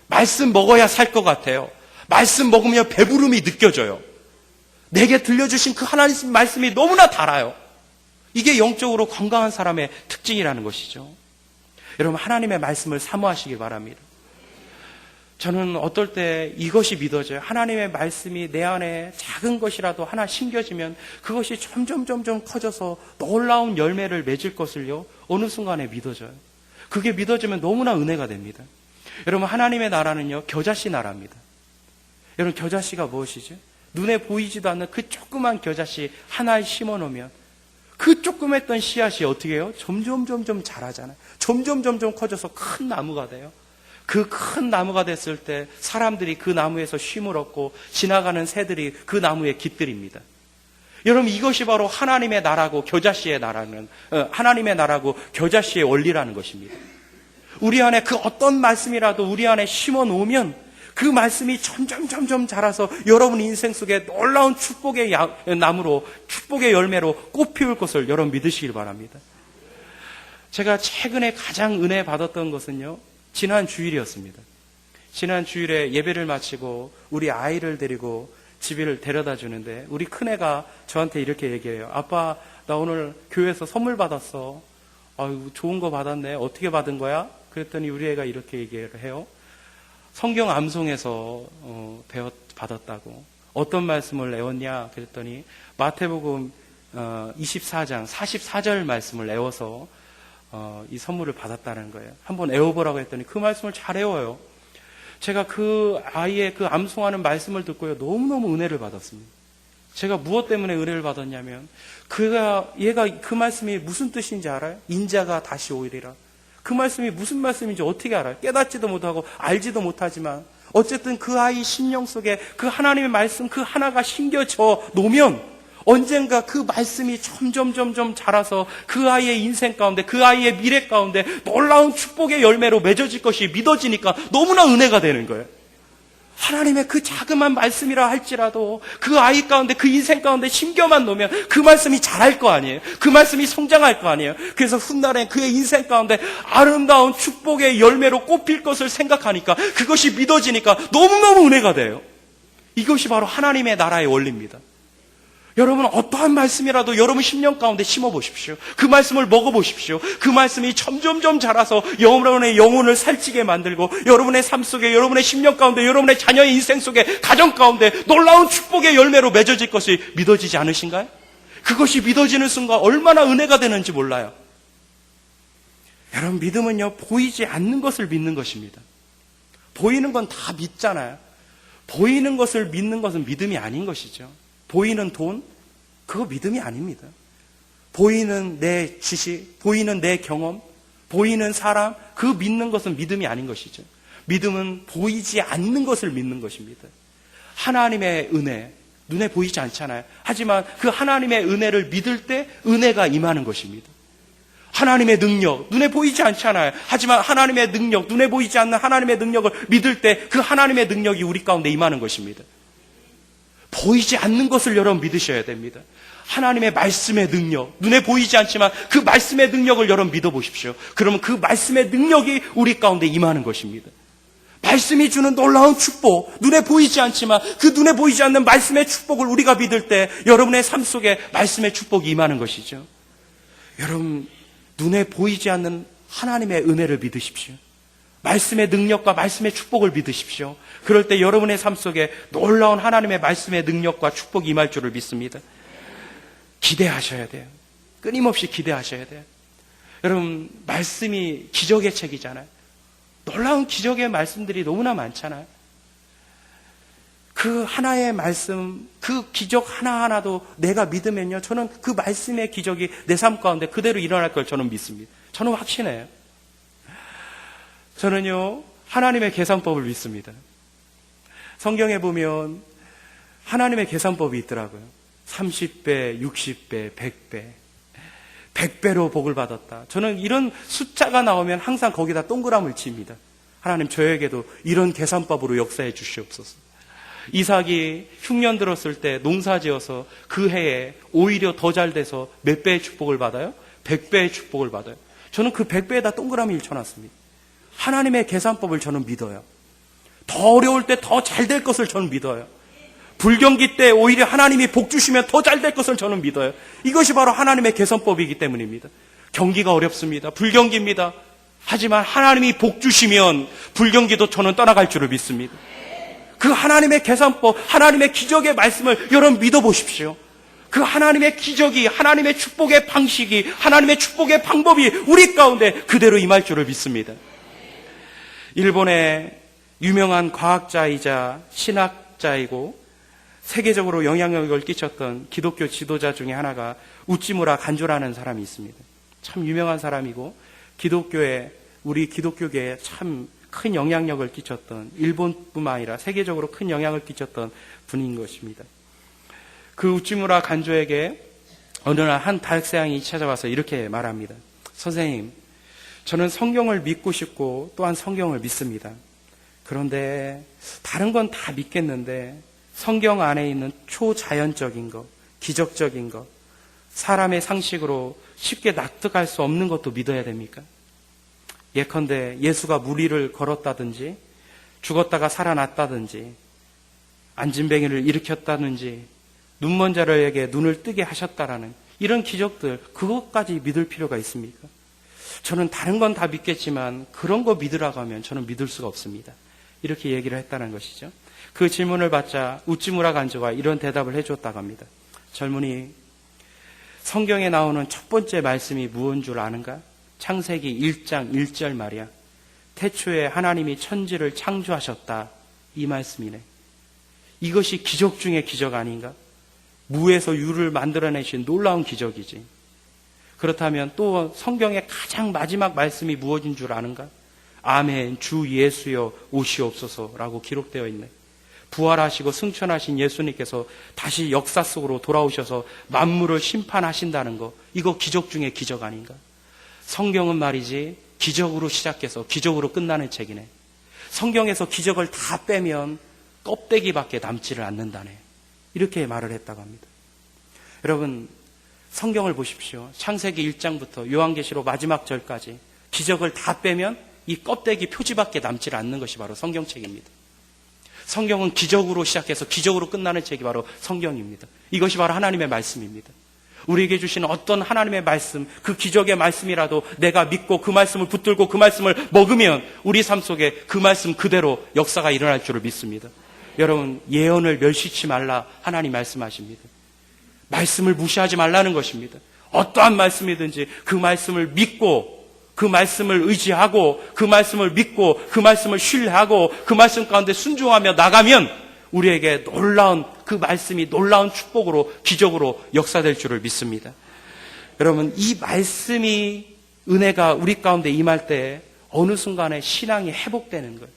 A: 말씀 먹어야 살 것 같아요. 말씀 먹으면 배부름이 느껴져요. 내게 들려주신 그 하나님 말씀이 너무나 달아요. 이게 영적으로 건강한 사람의 특징이라는 것이죠. 여러분, 하나님의 말씀을 사모하시기 바랍니다. 저는 어떨 때 이것이 믿어져요. 하나님의 말씀이 내 안에 작은 것이라도 하나 심겨지면 그것이 점점 커져서 놀라운 열매를 맺을 것을요, 어느 순간에 믿어져요. 그게 믿어지면 너무나 은혜가 됩니다. 여러분, 하나님의 나라는요, 겨자씨 나라입니다. 여러분, 겨자씨가 무엇이죠? 눈에 보이지도 않는 그 조그만 겨자씨 하나에 심어 놓으면 그 조그맸던 씨앗이 어떻게 해요? 점점 자라잖아요. 점점 커져서 큰 나무가 돼요. 그 큰 나무가 됐을 때 사람들이 그 나무에서 쉼을 얻고 지나가는 새들이 그 나무에 깃들입니다. 여러분, 이것이 바로 하나님의 나라고 겨자씨의 나라는, 하나님의 나라고 겨자씨의 원리라는 것입니다. 우리 안에 그 어떤 말씀이라도 우리 안에 심어 놓으면 그 말씀이 점점 자라서 여러분 인생 속에 놀라운 축복의 나무로, 축복의 열매로 꽃피울 것을 여러분 믿으시길 바랍니다. 제가 최근에 가장 은혜 받았던 것은요, 지난 주일이었습니다. 지난 주일에 예배를 마치고 우리 아이를 데리고 집을 데려다 주는데 우리 큰애가 저한테 이렇게 얘기해요. 아빠, 나 오늘 교회에서 선물 받았어. 아유, 좋은 거 받았네. 어떻게 받은 거야? 그랬더니 우리 애가 이렇게 얘기를 해요. 성경 암송에서 받았다고. 어떤 말씀을 외웠냐? 그랬더니 마태복음 24장 44절 말씀을 외워서 이 선물을 받았다는 거예요. 한번 외워보라고 했더니 그 말씀을 잘 외워요. 제가 그 아이의 그 암송하는 말씀을 듣고요, 너무너무 은혜를 받았습니다. 제가 무엇 때문에 은혜를 받았냐면, 얘가 그 말씀이 무슨 뜻인지 알아요? 인자가 다시 오리라. 그 말씀이 무슨 말씀인지 어떻게 알아요? 깨닫지도 못하고 알지도 못하지만 어쨌든 그 아이 심령 속에 그 하나님의 말씀 그 하나가 심겨져 놓으면 언젠가 그 말씀이 점점 자라서 그 아이의 인생 가운데, 그 아이의 미래 가운데 놀라운 축복의 열매로 맺어질 것이 믿어지니까 너무나 은혜가 되는 거예요. 하나님의 그 자그만 말씀이라 할지라도 그 아이 가운데, 그 인생 가운데 심겨만 놓으면 그 말씀이 자랄 거 아니에요. 그 말씀이 성장할 거 아니에요. 그래서 훗날에 그의 인생 가운데 아름다운 축복의 열매로 꽃필 것을 생각하니까, 그것이 믿어지니까 너무너무 은혜가 돼요. 이것이 바로 하나님의 나라의 원리입니다. 여러분, 어떠한 말씀이라도 여러분 심령 가운데 심어보십시오. 그 말씀을 먹어보십시오. 그 말씀이 점점 자라서 여러분의 영혼을 살찌게 만들고 여러분의 삶 속에, 여러분의 심령 가운데, 여러분의 자녀의 인생 속에, 가정 가운데 놀라운 축복의 열매로 맺어질 것이 믿어지지 않으신가요? 그것이 믿어지는 순간 얼마나 은혜가 되는지 몰라요. 여러분, 믿음은요, 보이지 않는 것을 믿는 것입니다. 보이는 건 다 믿잖아요. 보이는 것을 믿는 것은 믿음이 아닌 것이죠. 보이는 돈, 그거 믿음이 아닙니다. 보이는 내 지식, 보이는 내 경험, 보이는 사람, 그 믿는 것은 믿음이 아닌 것이죠. 믿음은 보이지 않는 것을 믿는 것입니다. 하나님의 은혜, 눈에 보이지 않잖아요. 하지만 그 하나님의 은혜를 믿을 때 은혜가 임하는 것입니다. 하나님의 능력, 눈에 보이지 않잖아요. 하지만 하나님의 능력, 눈에 보이지 않는 하나님의 능력을 믿을 때 그 하나님의 능력이 우리 가운데 임하는 것입니다. 보이지 않는 것을 여러분 믿으셔야 됩니다. 하나님의 말씀의 능력, 눈에 보이지 않지만 그 말씀의 능력을 여러분 믿어보십시오. 그러면 그 말씀의 능력이 우리 가운데 임하는 것입니다. 말씀이 주는 놀라운 축복, 눈에 보이지 않지만 그 눈에 보이지 않는 말씀의 축복을 우리가 믿을 때 여러분의 삶 속에 말씀의 축복이 임하는 것이죠. 여러분, 눈에 보이지 않는 하나님의 은혜를 믿으십시오. 말씀의 능력과 말씀의 축복을 믿으십시오. 그럴 때 여러분의 삶 속에 놀라운 하나님의 말씀의 능력과 축복이 임할 줄을 믿습니다. 기대하셔야 돼요. 끊임없이 기대하셔야 돼요. 여러분, 말씀이 기적의 책이잖아요. 놀라운 기적의 말씀들이 너무나 많잖아요. 그 하나의 말씀, 그 기적 하나하나도 내가 믿으면요, 저는 그 말씀의 기적이 내 삶 가운데 그대로 일어날 걸 저는 믿습니다. 저는 확신해요. 저는요, 하나님의 계산법을 믿습니다. 성경에 보면 하나님의 계산법이 있더라고요. 30배, 60배, 100배. 100배로 복을 받았다. 저는 이런 숫자가 나오면 항상 거기다 동그라미를 칩니다. 하나님 저에게도 이런 계산법으로 역사해 주시옵소서. 이삭이 흉년 들었을 때 농사 지어서 그 해에 오히려 더 잘 돼서 몇 배의 축복을 받아요? 100배의 축복을 받아요. 저는 그 100배에다 동그라미를 쳐놨습니다. 하나님의 계산법을 저는 믿어요. 더 어려울 때 더 잘 될 것을 저는 믿어요. 불경기 때 오히려 하나님이 복 주시면 더 잘 될 것을 저는 믿어요. 이것이 바로 하나님의 계산법이기 때문입니다. 경기가 어렵습니다. 불경기입니다. 하지만 하나님이 복 주시면 불경기도 저는 떠나갈 줄을 믿습니다. 그 하나님의 계산법, 하나님의 기적의 말씀을 여러분 믿어보십시오. 그 하나님의 기적이, 하나님의 축복의 방식이, 하나님의 축복의 방법이 우리 가운데 그대로 임할 줄을 믿습니다. 일본의 유명한 과학자이자 신학자이고 세계적으로 영향력을 끼쳤던 기독교 지도자 중에 하나가 우찌무라 간조라는 사람이 있습니다. 참 유명한 사람이고 우리 기독교계에 참 큰 영향력을 끼쳤던, 일본뿐만 아니라 세계적으로 큰 영향을 끼쳤던 분인 것입니다. 그 우찌무라 간조에게 어느 날 한 대학생이 찾아와서 이렇게 말합니다. 선생님, 저는 성경을 믿고 싶고 또한 성경을 믿습니다. 그런데 다른 건 다 믿겠는데 성경 안에 있는 초자연적인 것, 기적적인 것, 사람의 상식으로 쉽게 납득할 수 없는 것도 믿어야 됩니까? 예컨대 예수가 무리를 걸었다든지 죽었다가 살아났다든지 안진뱅이를 일으켰다든지 눈먼 자들에게 눈을 뜨게 하셨다라는 이런 기적들, 그것까지 믿을 필요가 있습니까? 저는 다른 건 다 믿겠지만 그런 거 믿으라고 하면 저는 믿을 수가 없습니다. 이렇게 얘기를 했다는 것이죠. 그 질문을 받자 우찌무라 간조가 이런 대답을 해줬다고 합니다. 젊은이, 성경에 나오는 첫 번째 말씀이 무엇인 줄 아는가? 창세기 1장 1절 말이야. 태초에 하나님이 천지를 창조하셨다. 이 말씀이네. 이것이 기적 중에 기적 아닌가? 무에서 유를 만들어내신 놀라운 기적이지. 그렇다면 또 성경의 가장 마지막 말씀이 무엇인 줄 아는가? 아멘, 주 예수여 오시옵소서라고 기록되어 있네. 부활하시고 승천하신 예수님께서 다시 역사 속으로 돌아오셔서 만물을 심판하신다는 거, 이거 기적 중에 기적 아닌가? 성경은 말이지 기적으로 시작해서 기적으로 끝나는 책이네. 성경에서 기적을 다 빼면 껍데기밖에 남지를 않는다네. 이렇게 말을 했다고 합니다. 여러분, 성경을 보십시오. 창세기 1장부터 요한계시록 마지막 절까지 기적을 다 빼면 이 껍데기 표지밖에 남지 않는 것이 바로 성경책입니다. 성경은 기적으로 시작해서 기적으로 끝나는 책이 바로 성경입니다. 이것이 바로 하나님의 말씀입니다. 우리에게 주시는 어떤 하나님의 말씀, 그 기적의 말씀이라도 내가 믿고 그 말씀을 붙들고 그 말씀을 먹으면 우리 삶 속에 그 말씀 그대로 역사가 일어날 줄을 믿습니다. 여러분, 예언을 멸시치 말라 하나님 말씀하십니다. 말씀을 무시하지 말라는 것입니다. 어떠한 말씀이든지 그 말씀을 믿고 그 말씀을 의지하고 그 말씀을 믿고 그 말씀을 신뢰하고 그 말씀 가운데 순종하며 나가면 우리에게 놀라운 그 말씀이 놀라운 축복으로 기적으로 역사될 줄을 믿습니다. 여러분, 이 말씀이 은혜가 우리 가운데 임할 때 어느 순간에 신앙이 회복되는 거예요.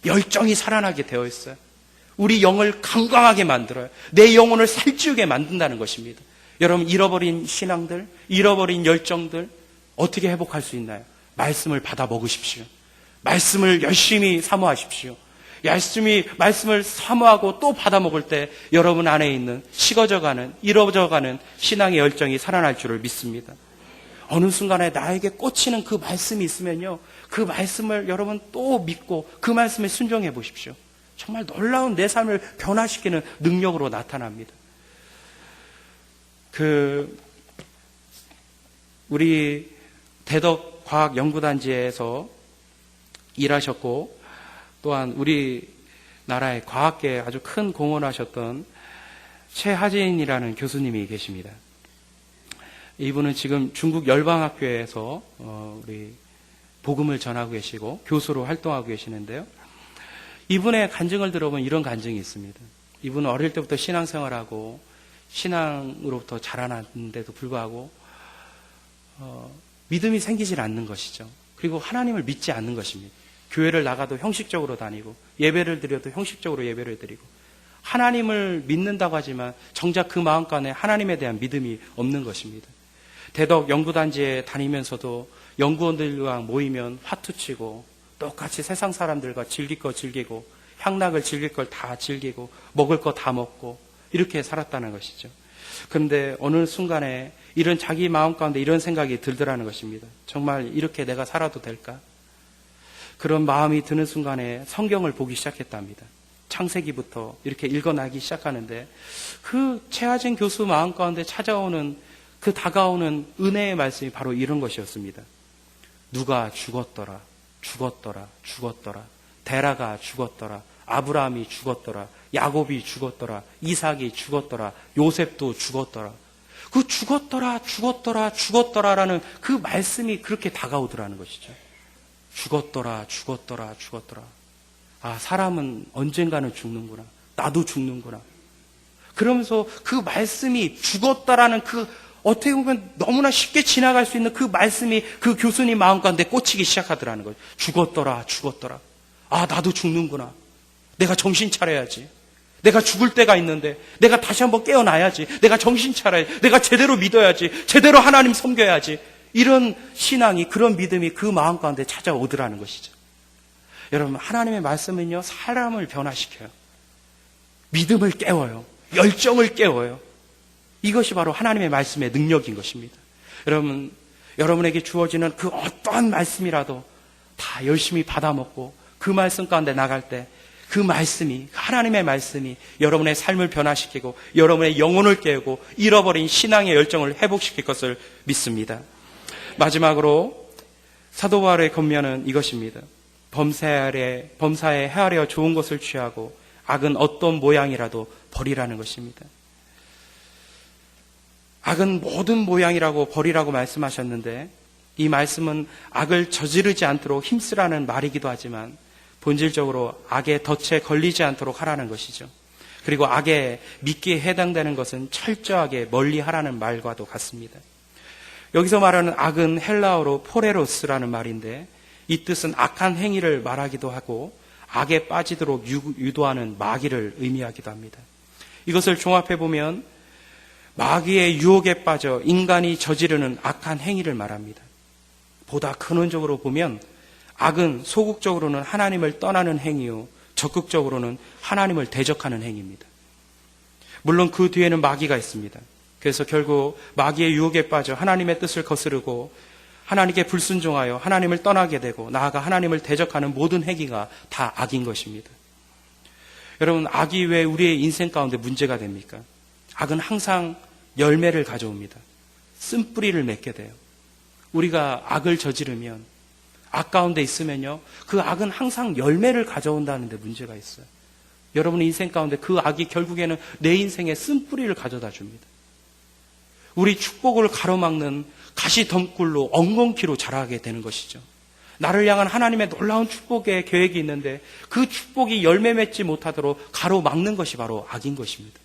A: 열정이 살아나게 되어 있어요. 우리 영을 강강하게 만들어요. 내 영혼을 살찌우게 만든다는 것입니다. 여러분, 잃어버린 신앙들, 잃어버린 열정들 어떻게 회복할 수 있나요? 말씀을 받아 먹으십시오. 말씀을 열심히 사모하십시오. 열심히 말씀을 사모하고 또 받아 먹을 때 여러분 안에 있는 식어져가는, 잃어져가는 신앙의 열정이 살아날 줄을 믿습니다. 어느 순간에 나에게 꽂히는 그 말씀이 있으면요, 그 말씀을 여러분 또 믿고 그 말씀에 순종해 보십시오. 정말 놀라운 내 삶을 변화시키는 능력으로 나타납니다. 우리 대덕과학연구단지에서 일하셨고 또한 우리나라의 과학계에 아주 큰 공헌하셨던 최하진이라는 교수님이 계십니다. 이분은 지금 중국 열방학교에서 우리 복음을 전하고 계시고 교수로 활동하고 계시는데요. 이분의 간증을 들어보면 이런 간증이 있습니다. 이분은 어릴 때부터 신앙생활하고 신앙으로부터 자라났는데도 불구하고 믿음이 생기질 않는 것이죠. 그리고 하나님을 믿지 않는 것입니다. 교회를 나가도 형식적으로 다니고 예배를 드려도 형식적으로 예배를 드리고 하나님을 믿는다고 하지만 정작 그 마음간에 하나님에 대한 믿음이 없는 것입니다. 대덕 연구단지에 다니면서도 연구원들과 모이면 화투치고 똑같이 세상 사람들과 즐길 거 즐기고 향락을 즐길 걸 다 즐기고 먹을 거 다 먹고 이렇게 살았다는 것이죠. 그런데 어느 순간에 이런 자기 마음 가운데 이런 생각이 들더라는 것입니다. 정말 이렇게 내가 살아도 될까? 그런 마음이 드는 순간에 성경을 보기 시작했답니다. 창세기부터 이렇게 읽어나기 시작하는데 그 최하진 교수 마음 가운데 찾아오는 그 다가오는 은혜의 말씀이 바로 이런 것이었습니다. 누가 죽었더라, 죽었더라, 죽었더라. 데라가 죽었더라, 아브라함이 죽었더라, 야곱이 죽었더라, 이삭이 죽었더라, 요셉도 죽었더라. 그 죽었더라, 죽었더라, 죽었더라라는 그 말씀이 그렇게 다가오더라는 것이죠. 죽었더라, 죽었더라, 죽었더라. 아, 사람은 언젠가는 죽는구나. 나도 죽는구나. 그러면서 그 말씀이 죽었다라는 그 어떻게 보면 너무나 쉽게 지나갈 수 있는 그 말씀이 그 교수님 마음 가운데 꽂히기 시작하더라는 거죠. 죽었더라, 죽었더라. 아, 나도 죽는구나. 내가 정신 차려야지. 내가 죽을 때가 있는데 내가 다시 한번 깨어나야지. 내가 정신 차려야지. 내가 제대로 믿어야지. 제대로 하나님 섬겨야지. 이런 신앙이, 그런 믿음이 그 마음 가운데 찾아오더라는 것이죠. 여러분, 하나님의 말씀은요, 사람을 변화시켜요. 믿음을 깨워요. 열정을 깨워요. 이것이 바로 하나님의 말씀의 능력인 것입니다. 여러분, 여러분에게 주어지는 그 어떠한 말씀이라도 다 열심히 받아먹고 그 말씀 가운데 나갈 때 그 말씀이, 하나님의 말씀이 여러분의 삶을 변화시키고 여러분의 영혼을 깨우고 잃어버린 신앙의 열정을 회복시킬 것을 믿습니다. 마지막으로 사도 바울의 권면은 이것입니다. 범사에 헤아려 좋은 것을 취하고 악은 어떤 모양이라도 버리라는 것입니다. 악은 모든 모양이라고 버리라고 말씀하셨는데 이 말씀은 악을 저지르지 않도록 힘쓰라는 말이기도 하지만 본질적으로 악의 덫에 걸리지 않도록 하라는 것이죠. 그리고 악의 미끼에 해당되는 것은 철저하게 멀리하라는 말과도 같습니다. 여기서 말하는 악은 헬라어로 포레로스라는 말인데 이 뜻은 악한 행위를 말하기도 하고 악에 빠지도록 유도하는 마귀를 의미하기도 합니다. 이것을 종합해보면 마귀의 유혹에 빠져 인간이 저지르는 악한 행위를 말합니다. 보다 근원적으로 보면 악은 소극적으로는 하나님을 떠나는 행위요, 적극적으로는 하나님을 대적하는 행위입니다. 물론 그 뒤에는 마귀가 있습니다. 그래서 결국 마귀의 유혹에 빠져 하나님의 뜻을 거스르고 하나님께 불순종하여 하나님을 떠나게 되고 나아가 하나님을 대적하는 모든 행위가 다 악인 것입니다. 여러분, 악이 왜 우리의 인생 가운데 문제가 됩니까? 악은 항상 열매를 가져옵니다. 쓴뿌리를 맺게 돼요. 우리가 악을 저지르면, 악 가운데 있으면요, 그 악은 항상 열매를 가져온다는 데 문제가 있어요. 여러분의 인생 가운데 그 악이 결국에는 내 인생에 쓴뿌리를 가져다 줍니다. 우리 축복을 가로막는 가시덤굴로 엉겅퀴로 자라게 되는 것이죠. 나를 향한 하나님의 놀라운 축복의 계획이 있는데 그 축복이 열매 맺지 못하도록 가로막는 것이 바로 악인 것입니다.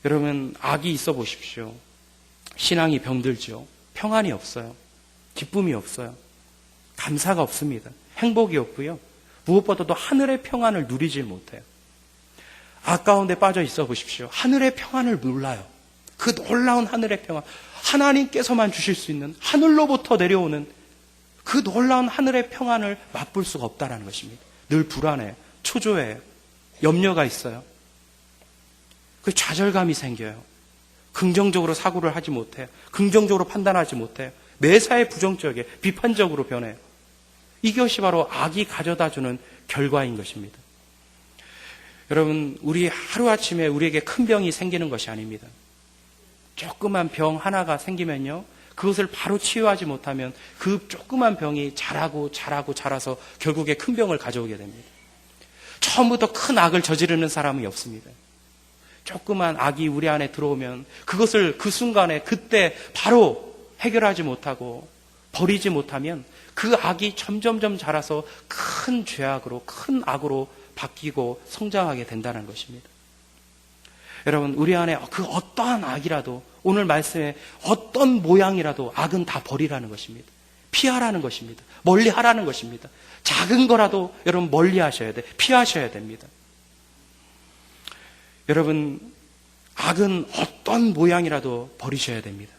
A: 여러분, 악이 있어 보십시오. 신앙이 병들죠. 평안이 없어요. 기쁨이 없어요. 감사가 없습니다. 행복이 없고요. 무엇보다도 하늘의 평안을 누리질 못해요. 악 가운데 빠져 있어 보십시오. 하늘의 평안을 몰라요. 그 놀라운 하늘의 평안, 하나님께서만 주실 수 있는, 하늘로부터 내려오는 그 놀라운 하늘의 평안을 맛볼 수가 없다는 것입니다. 늘 불안해요. 초조해요. 염려가 있어요. 그 좌절감이 생겨요. 긍정적으로 사고를 하지 못해요. 긍정적으로 판단하지 못해요. 매사에 부정적이에요. 비판적으로 변해요. 이것이 바로 악이 가져다주는 결과인 것입니다. 여러분, 우리 하루아침에 우리에게 큰 병이 생기는 것이 아닙니다. 조그만 병 하나가 생기면요, 그것을 바로 치유하지 못하면 그 조그만 병이 자라서 결국에 큰 병을 가져오게 됩니다. 처음부터 큰 악을 저지르는 사람이 없습니다. 조그만 악이 우리 안에 들어오면 그것을 그 순간에 그때 바로 해결하지 못하고 버리지 못하면 그 악이 점점점 자라서 큰 죄악으로, 큰 악으로 바뀌고 성장하게 된다는 것입니다. 여러분, 우리 안에 그 어떠한 악이라도, 오늘 말씀에 어떤 모양이라도 악은 다 버리라는 것입니다. 피하라는 것입니다. 멀리 하라는 것입니다. 작은 거라도 여러분 멀리 하셔야 돼. 피하셔야 됩니다. 여러분, 악은 어떤 모양이라도 버리셔야 됩니다.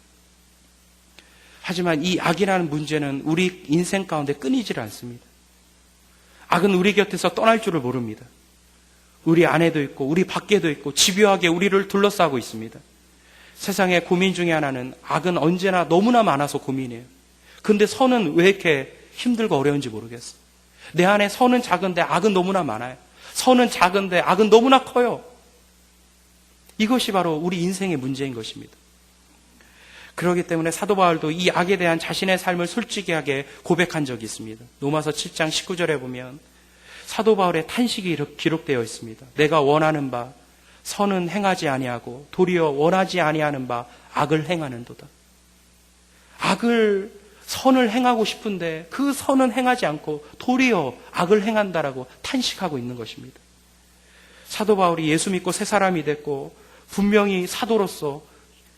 A: 하지만 이 악이라는 문제는 우리 인생 가운데 끊이질 않습니다. 악은 우리 곁에서 떠날 줄을 모릅니다. 우리 안에도 있고 우리 밖에도 있고 집요하게 우리를 둘러싸고 있습니다. 세상의 고민 중에 하나는 악은 언제나 너무나 많아서 고민이에요. 근데 선은 왜 이렇게 힘들고 어려운지 모르겠어. 내 안에 선은 작은데 악은 너무나 많아요. 선은 작은데 악은 너무나 커요. 이것이 바로 우리 인생의 문제인 것입니다. 그렇기 때문에 사도 바울도 이 악에 대한 자신의 삶을 솔직하게 고백한 적이 있습니다. 로마서 7장 19절에 보면 사도 바울의 탄식이 기록되어 있습니다. 내가 원하는 바 선은 행하지 아니하고 도리어 원하지 아니하는 바 악을 행하는도다. 선을 행하고 싶은데 그 선은 행하지 않고 도리어 악을 행한다라고 탄식하고 있는 것입니다. 사도 바울이 예수 믿고 새 사람이 됐고 분명히 사도로서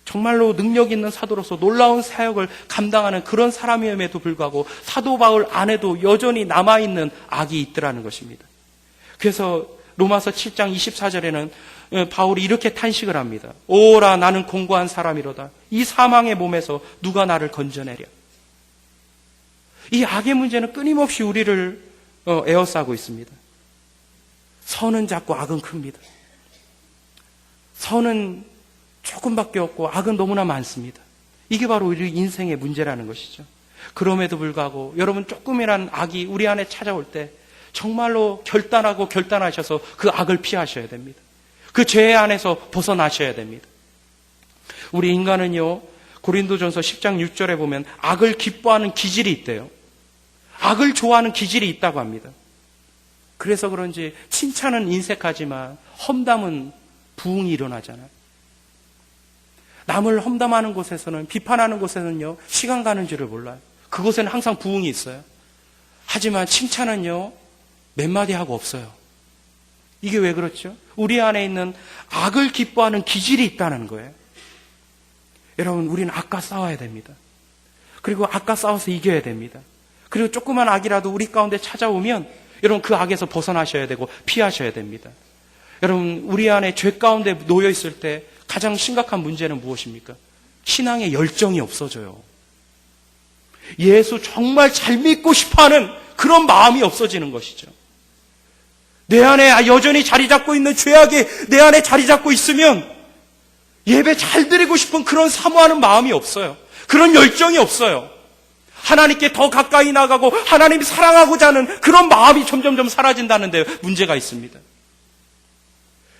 A: 정말로 능력 있는 사도로서 놀라운 사역을 감당하는 그런 사람임에도 불구하고 사도 바울 안에도 여전히 남아있는 악이 있더라는 것입니다. 그래서 로마서 7장 24절에는 바울이 이렇게 탄식을 합니다. 오라 나는 공고한 사람이로다. 이 사망의 몸에서 누가 나를 건져내랴. 이 악의 문제는 끊임없이 우리를 에워싸고 있습니다. 선은 작고 악은 큽니다. 선은 조금밖에 없고 악은 너무나 많습니다. 이게 바로 우리 인생의 문제라는 것이죠. 그럼에도 불구하고 여러분 조금이란 악이 우리 안에 찾아올 때 정말로 결단하셔서 그 악을 피하셔야 됩니다. 그 죄 안에서 벗어나셔야 됩니다. 우리 인간은요, 고린도전서 10장 6절에 보면 악을 기뻐하는 기질이 있대요. 악을 좋아하는 기질이 있다고 합니다. 그래서 그런지 칭찬은 인색하지만 험담은 부흥이 일어나잖아요. 남을 험담하는 곳에서는, 비판하는 곳에서는요, 시간 가는 줄을 몰라요. 그곳에는 항상 부흥이 있어요. 하지만 칭찬은요, 몇 마디 하고 없어요. 이게 왜 그렇죠? 우리 안에 있는 악을 기뻐하는 기질이 있다는 거예요. 여러분, 우리는 악과 싸워야 됩니다. 그리고 악과 싸워서 이겨야 됩니다. 그리고 조그만 악이라도 우리 가운데 찾아오면 여러분 그 악에서 벗어나셔야 되고 피하셔야 됩니다. 여러분, 우리 안에 죄 가운데 놓여 있을 때 가장 심각한 문제는 무엇입니까? 신앙의 열정이 없어져요. 예수 정말 잘 믿고 싶어하는 그런 마음이 없어지는 것이죠. 내 안에 여전히 자리 잡고 있는 죄악이 내 안에 자리 잡고 있으면 예배 잘 드리고 싶은 그런 사모하는 마음이 없어요. 그런 열정이 없어요. 하나님께 더 가까이 나가고 하나님이 사랑하고자 하는 그런 마음이 점점점 사라진다는 데 문제가 있습니다.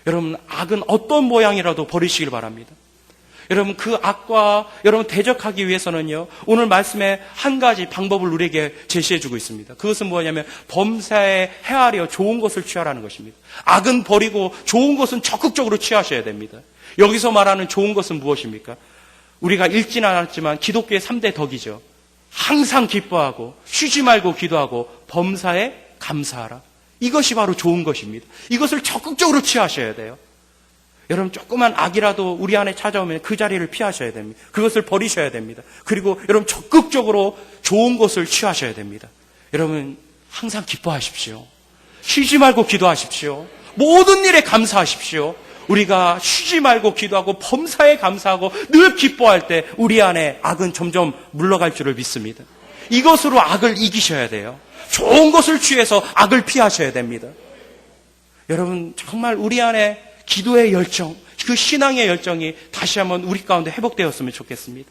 A: 여러분, 악은 어떤 모양이라도 버리시길 바랍니다. 여러분, 그 악과 여러분 대적하기 위해서는요, 오늘 말씀에 한 가지 방법을 우리에게 제시해주고 있습니다. 그것은 뭐냐면 범사에 헤아려 좋은 것을 취하라는 것입니다. 악은 버리고 좋은 것은 적극적으로 취하셔야 됩니다. 여기서 말하는 좋은 것은 무엇입니까? 우리가 읽지는 않았지만 기독교의 3대 덕이죠. 항상 기뻐하고 쉬지 말고 기도하고 범사에 감사하라. 이것이 바로 좋은 것입니다. 이것을 적극적으로 취하셔야 돼요. 여러분, 조그만 악이라도 우리 안에 찾아오면 그 자리를 피하셔야 됩니다. 그것을 버리셔야 됩니다. 그리고 여러분 적극적으로 좋은 것을 취하셔야 됩니다. 여러분, 항상 기뻐하십시오. 쉬지 말고 기도하십시오. 모든 일에 감사하십시오. 우리가 쉬지 말고 기도하고 범사에 감사하고 늘 기뻐할 때 우리 안에 악은 점점 물러갈 줄을 믿습니다. 이것으로 악을 이기셔야 돼요. 좋은 것을 취해서 악을 피하셔야 됩니다. 여러분, 정말 우리 안에 기도의 열정, 그 신앙의 열정이 다시 한번 우리 가운데 회복되었으면 좋겠습니다.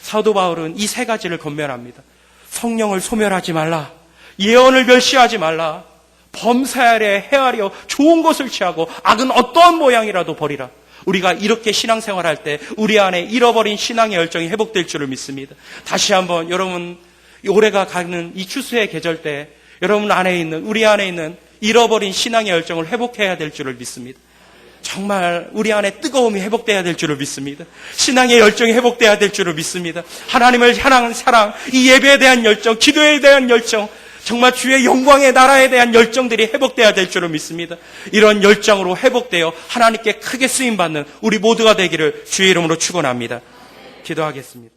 A: 사도 바울은 이 세 가지를 권면합니다. 성령을 소멸하지 말라. 예언을 멸시하지 말라. 범사에 헤아려 좋은 것을 취하고 악은 어떠한 모양이라도 버리라. 우리가 이렇게 신앙생활할 때 우리 안에 잃어버린 신앙의 열정이 회복될 줄을 믿습니다. 다시 한번 여러분, 올해가 가는 이 추수의 계절 때 여러분 안에 있는, 우리 안에 있는 잃어버린 신앙의 열정을 회복해야 될 줄을 믿습니다. 정말 우리 안에 뜨거움이 회복돼야 될 줄을 믿습니다. 신앙의 열정이 회복돼야 될 줄을 믿습니다. 하나님을 향한 사랑, 이 예배에 대한 열정, 기도에 대한 열정, 정말 주의 영광의 나라에 대한 열정들이 회복돼야 될 줄을 믿습니다. 이런 열정으로 회복되어 하나님께 크게 쓰임받는 우리 모두가 되기를 주의 이름으로 축원합니다. 기도하겠습니다.